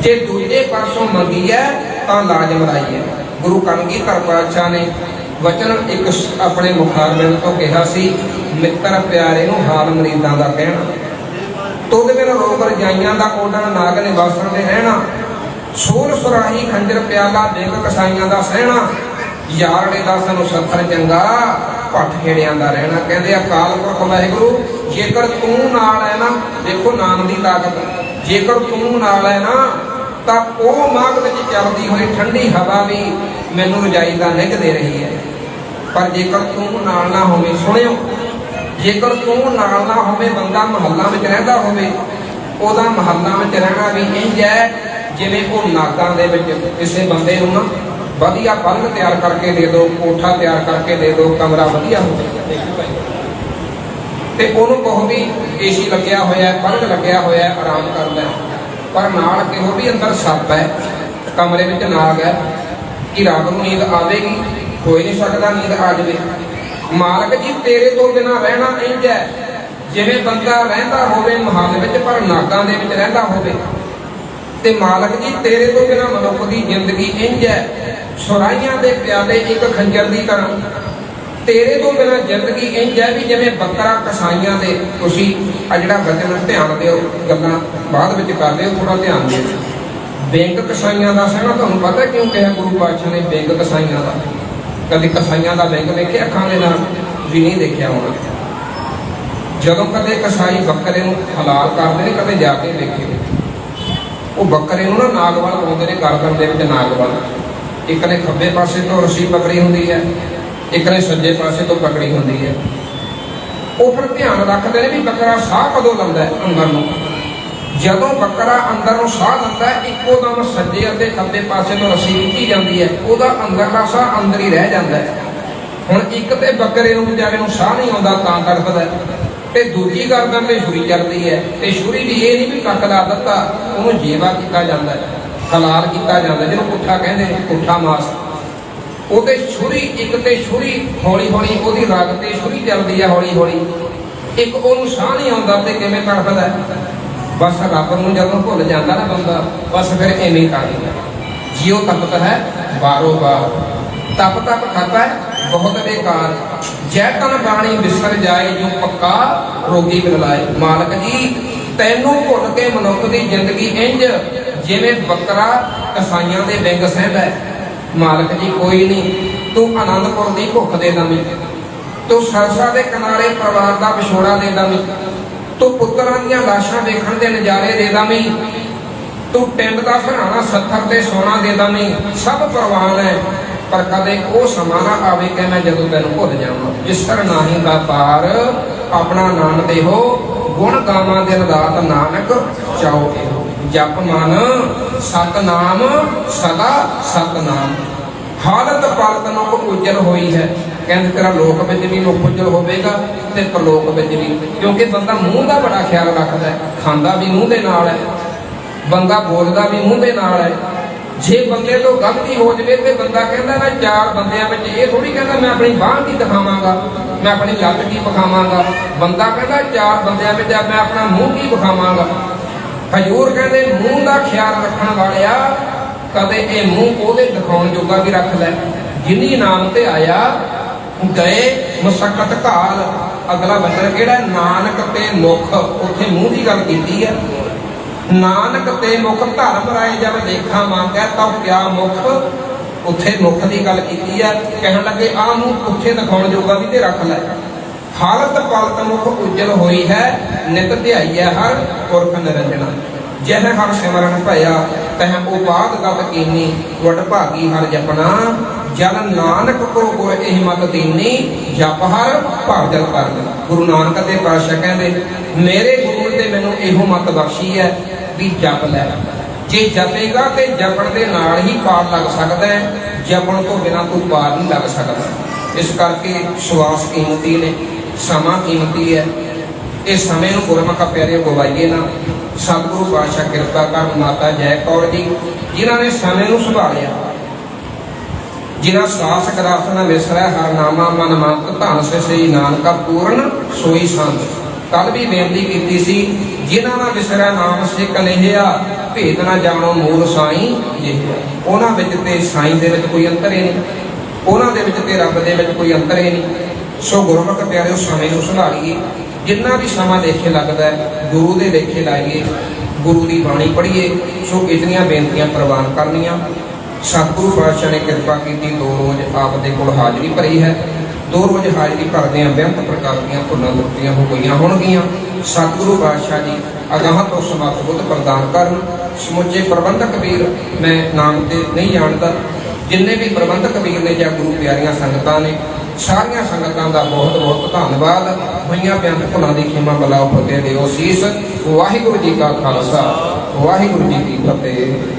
जे दूजे पासों मंगी है ਤਾਂ ਲਾਜ ਮਰਾਈ ਹੈ। ਗੁਰੂ ਕਲਗੀਧਰ ਪਾਤਸ਼ਾਹ ਨੇ ਵਚਨ ਇੱਕ ਆਪਣੇ ਮੁਖਾਰਬਿੰਦ ਤੋਂ ਕਿਹਾ ਸੀ, ਮਿੱਤਰ ਪਿਆਰੇ ਨੂੰ ਹਾਲ ਮਰੀਦਾਂ ਦਾ ਕਹਿਣਾ, ਤੁਧ ਬਿਨ ਰੋਗ ਰਜਾਈਆਂ ਦਾ ਕੋਡਣ ਨਾਗ ਨੇ ਵਾਸਣ ਦੇ ਰਹਿਣਾ। ਸੂਲ ਸੁਰਾਹੀ ਖੰਜਰ ਪਿਆਲਾ ਦੇਗ ਕਸਾਈਆਂ ਦਾ ਸਹਿਣਾ, ਯਾਰੜੇ ਦਾ ਸਾਨੂੰ ਸੱਥਰ ਚੰਗਾ ਭੱਠ ਖੇੜਿਆਂ ਦਾ ਰਹਿਣਾ। ਕਹਿੰਦੇ ਅਕਾਲ ਪੁਰਖ ਵਾਹਿਗੁਰੂ ਜੇਕਰ ਤੂੰ ਨਾਲ ਹੈ ਨਾ, ਦੇਖੋ ਨਾਮ ਦੀ ਤਾਕਤ, ਜੇਕਰ ਤੂੰ ਨਾਲ ਹੈ ਨਾ ਤਾਂ ਉਹ ਮਾਗ ਵਿੱਚ ਚੱਲਦੀ ਹੋਈ ਠੰਡੀ ਹਵਾ ਵੀ ਮੈਨੂੰ ਰਜਾਈ ਦਾ ਨਿੱਘ ਦੇ ਰਹੀ ਹੈ। ਪਰ ਜੇਕਰ ਤੂੰ ਨਾਲ ਨਾ ਹੋਵੇਂ, ਸੁਣਿਓ, ਜੇਕਰ ਤੂੰ ਨਾਲ ਨਾ ਹੋਵੇਂ, ਬੰਦਾ ਮਹੱਲਾ ਵਿੱਚ ਰਹਿੰਦਾ ਹੋਵੇ, ਉਹਦਾ ਮਹੱਲਾ ਵਿੱਚ ਰਹਿਣਾ ਵੀ ਇੰਝ ਹੈ ਜਿਵੇਂ ਉਹ ਨਾਗਾਂ ਦੇ ਵਿੱਚ ਕਿਸੇ ਬੰਦੇ ਨੂੰ ਨਾ ਵਧੀਆ ਪਲੰਘ ਤਿਆਰ ਕਰਕੇ ਦੇ ਦਿਓ, ਕੋਠਾ ਤਿਆਰ ਕਰਕੇ ਦੇ ਦਿਓ, ਕਮਰਾ ਵਧੀਆ ਹੋਵੇ ਤੇ ਉਹਨੂੰ ਕਹੋ ਵੀ ਏਸੀ ਲੱਗਿਆ ਹੋਇਆ, ਪਲੰਘ ਲੱਗਿਆ ਹੋਇਆ, ਆਰਾਮ ਕਰ ਲੈ, पर नाल कहो भी अंदर सप है, कमरे में नाग है, कि रात को नींद आवेगी, हो ही नहीं सकता नींद आ जाए। मालक जी तेरे तो बिना रहना इंज है जिवें बंदा रहिंदा होवे महल विच पर नागां दे विच रहिंदा होवे। ते मालक जी तेरे तो बिना मनुख की जिंदगी इंज है सुराइयां दे प्याले एक खंजर की तरह, तेरे तो बिना जिंदगी इंज है भी जिवें बकरा कसाइयां दे। तुसीं आ जिहड़ा वचन ध्यान दिओ, गल्लां बाद विच कर लिओ, थोड़ा ध्यान दिओ। बैंक कसाइयां दा सहना तुहानूं पता क्यों कहा गुरु पातशाह ने बैंक कसाइयां दा? कभी कसाइयां दा बैंक वेखिआ अखां दे नाल भी नहीं देखिआ होना। जदों कदे कसाई बकरे नूं हलाल करदे ने, कदे जाके वेखिओ, ਉਹ ਬੱਕਰੇ ਨੂੰ ਨਾ ਨਾਗ ਵਾਲ ਪਾਉਂਦੇ ਨੇ, ਗਰਦਨ ਦੇ ਵਿੱਚ ਨਾਗ ਵਾਲ, ਇੱਕ ਨੇ ਖੱਬੇ ਪਾਸੇ ਤੋਂ ਰੱਸੀ ਪਕੜੀ ਹੁੰਦੀ ਹੈ, ਇੱਕ ਨੇ ਸੱਜੇ ਪਾਸੇ ਤੋਂ ਪਕੜੀ ਹੁੰਦੀ ਹੈ। ਉਹ ਫਿਰ ਧਿਆਨ ਰੱਖਦੇ ਨੇ ਵੀ ਬੱਕਰਾ ਸਾਹ ਕਦੋਂ ਲੈਂਦਾ ਹੈ ਅੰਦਰ ਨੂੰ। ਜਦੋਂ ਬੱਕਰਾ ਅੰਦਰ ਨੂੰ ਸਾਹ ਲੈਂਦਾ ਇੱਕੋ ਦਮ ਸੱਜੇ ਅਤੇ ਖੱਬੇ ਪਾਸੇ ਤੋਂ ਰੱਸੀ ਖਿੱਚੀ ਜਾਂਦੀ ਹੈ, ਉਹਦਾ ਅੰਦਰਲਾ ਸਾਹ ਅੰਦਰ ਹੀ ਰਹਿ ਜਾਂਦਾ ਹੈ। ਹੁਣ ਇੱਕ ਤੇ ਬੱਕਰੇ ਨੂੰ ਵਿਚਾਰੇ ਨੂੰ ਸਾਹ ਨਹੀਂ ਆਉਂਦਾ ਤਾਂ ਤੜਫਦਾ, ਤੇ ਦੂਜੀ ਗਰਦਨ ਤੇ ਛੁਰੀ ਚੱਲਦੀ ਹੈ, ਤੇ ਛੁਰੀ ਵੀ ਇਹ ਨਹੀਂ ਵੀ ਕੱਟ ਲਾ ਦਿੱਤਾ, ਉਹਨੂੰ ਜੇਵਾ ਕੀਤਾ ਜਾਂਦਾ ਹੈ, ਹਲਾਲ ਕੀਤਾ ਜਾਂਦਾ, ਜਿਹਨੂੰ ਪੁੱਠਾ ਕਹਿੰਦੇ ਨੇ, ਪੁੱਠਾ ਮਾਸ। ਉਹਦੇ ਛੁਰੀ ਇੱਕ ਤੇ ਛੁਰੀ ਹੌਲੀ ਹੌਲੀ ਉਹਦੀ ਰਗ ਤੇ ਛੁਰੀ ਚੱਲਦੀ ਹੈ ਹੌਲੀ ਹੌਲੀ, ਇੱਕ ਉਹਨੂੰ ਸਾਹ ਨਹੀਂ ਆਉਂਦਾ ਤੇ ਕਿਵੇਂ ਤੜਫਦਾ। ਬਸ ਰੱਬ ਨੂੰ ਜਦੋਂ ਭੁੱਲ ਜਾਂਦਾ ਨਾ ਬੰਦਾ, ਬਸ ਫਿਰ ਐਵੇਂ ਕਰ ਦਿੰਦਾ। ਜਿਉ ਤਪਤ ਹੈ ਬਾਰੋ ਬਾਰ, ਤਪ ਤਪ ਖਾਤਾ ਹੈ ਬਹੁਤ ਬੇਕਾਰ, ਜੈ ਤਨ ਬਾਣੀ ਵਿਸਰ ਜਾਏ ਜੋ ਪੱਕਾ ਰੋਗੀ ਬਿਨ ਲਾਏ। ਮਾਲਕ ਜੀ ਤੈਨੂੰ ਭੁੱਲ ਕੇ ਮਨੁੱਖ ਦੀ ਜ਼ਿੰਦਗੀ ਇੰਜ ਜਿਵੇਂ ਬੱਕਰਾ ਕਸਾਈਆਂ ਦੇ ਵਿੰਗ ਸਹਿੰਦਾ ਹੈ। ਮਾਲਕ ਜੀ ਕੋਈ ਨਹੀਂ, ਤੂੰ ਆਨੰਦਪੁਰ ਦੀ ਭੁੱਖ ਦੇ ਦਵੀਂ, ਤੂੰ ਸਰਸਾ ਦੇ ਕਿਨਾਰੇ ਪਰਿਵਾਰ ਦਾ ਵਿਛੋੜਾ ਦੇ ਦਵੀਂ, ਤੂੰ ਪੁੱਤਰਾਂ ਦੀਆਂ ਲਾਸ਼ਾਂ ਵੇਖਣ ਦੇ ਨਜ਼ਾਰੇ ਦੇ ਦਵੀਂ, ਤੂੰ ਟਿੰਡ ਦਾ ਸਰਾਣਾ ਸੱਥਰ ਤੇ ਸੋਨਾ ਦੇ ਦਵੀਂ, ਸਭ ਪ੍ਰਵਾਨ ਹੈ। ਪਰ ਕਦੇ ਉਹ ਸਮਾਂ ਨਾ ਆਵੇ ਕਿ ਮੈਂ ਜਦੋਂ ਤੈਨੂੰ ਭੁੱਲ ਜਾਵਾਂ। ਵਿਸਰ ਨਾਹੀਂ ਦਾ ਪਾਰ ਆਪਣਾ ਨਾਮ ਦੇਹੋ, ਗੁਣ ਗਾਵਾਂ ਦਿਨ ਰਾਤ ਨਾਨਕ ਚਾਓ ਇਹੋ। ਜਪ ਮਨ ਸਤਨਾਮ ਸਦਾ ਸਤਨਾਮ, ਹਾਲਤ ਪਾਲਤ ਨੂੰ ਉਜਲ ਹੋਈ ਹੈ। ਕਹਿੰਦੇ ਤੇਰਾ ਲੋਕ ਵਿੱਚ ਵੀ ਮੁਖ ਉਜਲ ਹੋਵੇਗਾ ਤੇ ਪਰਲੋਕ ਵਿੱਚ ਵੀ, ਕਿਉਂਕਿ ਬੰਦਾ ਮੂੰਹ ਦਾ ਬੜਾ ਖਿਆਲ ਰੱਖਦਾ ਹੈ, ਖਾਂਦਾ ਵੀ ਮੂੰਹ ਦੇ ਨਾਲ ਹੈ, ਬੰਦਾ ਬੋਲਦਾ ਵੀ ਮੂੰਹ ਦੇ ਨਾਲ ਹੈ। ਜੇ ਬੰਦੇ ਤੋਂ ਗਲਤੀ ਹੋ ਜਾਵੇ ਤੇ ਬੰਦਾ ਕਹਿੰਦਾ ਮੈਂ ਚਾਰ ਬੰਦਿਆਂ ਵਿੱਚ ਇਹ ਥੋੜੀ ਕਹਿੰਦਾ ਮੈਂ ਆਪਣੀ ਬਾਂਹ ਕੀ ਦਿਖਾਵਾਂਗਾ, ਮੈਂ ਆਪਣੀ ਲੱਤ ਕੀ ਵਿਖਾਵਾਂਗਾ। ਬੰਦਾ ਕਹਿੰਦਾ ਚਾਰ ਬੰਦਿਆਂ ਵਿੱਚ ਮੈਂ ਆਪਣਾ ਮੂੰਹ ਕੀ ਵਿਖਾਵਾਂਗਾ। ਹਜ਼ੂਰ ਕਹਿੰਦੇ ਮੂੰਹ ਦਾ ਖਿਆਲ ਰੱਖਣ ਵਾਲਿਆ ਕਦੇ ਇਹ ਮੂੰਹ ਉਹਦੇ ਦਿਖਾਉਣ ਜੋਗਾ ਵੀ ਰੱਖ ਲੈ। ਜਿਨੀ ਨਾਮ ਤੇ ਆਇਆ ਗਏ ਮੁਸਕਤ ਘਾਲ। ਅਗਲਾ ਵਚਨ ਕਿਹੜਾ? ਨਾਨਕ ਤੇ ਮੁਖ, ਉੱਥੇ ਮੂੰਹ ਦੀ ਗੱਲ ਕੀਤੀ ਹੈ। ਨਾਨਕ ਤੇ ਮੁਖ ਧਰਮ ਰਾਏ ਜਦ ਦੇਖਾ ਮੰਗਿਆ ਤਾਂ ਕਿਆ ਮੁਖ, ਉੱਥੇ ਮੁਖ ਦੀ ਗੱਲ ਕੀਤੀ ਹੈ। ਕਹਿਣ ਲੱਗੇ ਆਹ ਮੂੰਹ ਉੱਥੇ ਦਿਖਾਉਣ ਜੋਗਾ ਵੀ ਤੇ ਰੱਖ ਲੈ। ਹਾਲਤ ਪਾਲਤ ਮੁਖ ਉਜਲ ਹੋਈ ਹੈ, ਨਿਤ ਧਿਆਈ ਹੈ ਹਰ ਪੁਰਖ ਨਿਰੰਜਨਾ। ਜਹ ਹਰ ਸਿਮਰਨ ਭਇਆ ਤਹ ਉਪਾਦ ਗਤ ਕੀਨੀ, ਵਡ ਭਾਗੀ ਹਰ ਜਪਨਾ ਜਨ ਨਾਨਕ ਕੋ ਗੁਰ ਇਹ ਮਤ ਦੀਨੀ, ਜਪ ਹਰ ਭਾਵ ਜਲ ਕਰ। ਗੁਰੂ ਨਾਨਕ ਦੇ ਪਾਤਸ਼ਾਹ ਕਹਿੰਦੇ ਮੇਰੇ ਗੁਰੂ ਨੇ ਮੈਨੂੰ ਇਹੋ ਮਤ ਬਖਸ਼ੀ ਹੈ ਵੀ ਜਪ ਲੈ, जे जपेगा तो जपण के नाल ही पार लग सकता है, जपण तो बिना कोई पार नहीं लग सकता। इस करके श्वास कीमती ने, समा कीमती है। इस समय नूं गुरमुख प्यारे गवाइए ना। सतगुरु पातशाह कृपा कर माता जय कौर जी जिन्होंने समय नूं संभालिया, जिन्हें सास ग्रास न विसरै हर नामा मन मंत धन से सही नानका पूर्ण सोई संत। कल भी बेनती की सी, जिन्हां ना विसरै नाम से कन्हैया भेद ना जानो मूल साईं जिहा। उन्हां विच ते साईं दे विच कोई अंतर ही नहीं, उन्हां दे विच ते रब दे विच कोई अंतर ही नहीं। सो गुरमुख प्यारे समय नूं संभालीए, जिन्ना भी समा लेखे लगता है गुरु के लेखे लाइए, गुरु की बाणी पढ़िए। सो इतनियां बेनतियां प्रवान करनियां। सतगुरु पातशाह ने कृपा की 2 रोज़ आप दे कोल हाजरी भरी है। 2 रोज़ हाजरी भरदियां बेअंत प्रकार दीयां भुलां त्रुटियां हो गईयां होणगीयां। सतगुरु पातशाह जी अगाह तो समर्थ बुद्ध प्रदान करन। समुचे प्रबंधक वीर मैं नाम ते नहीं जानता, जिन्ने भी प्रबंधक वीर ने या गुरु प्यारियां संगतां ने, सारिया संगतां दा बहुत बहुत धन्नवाद। होइयां बेअंत भुलां दी खिमा बलाओ फतेह दिओ सीस। वाहिगुरू जी का खालसा, वाहिगुरू जी की फतेह।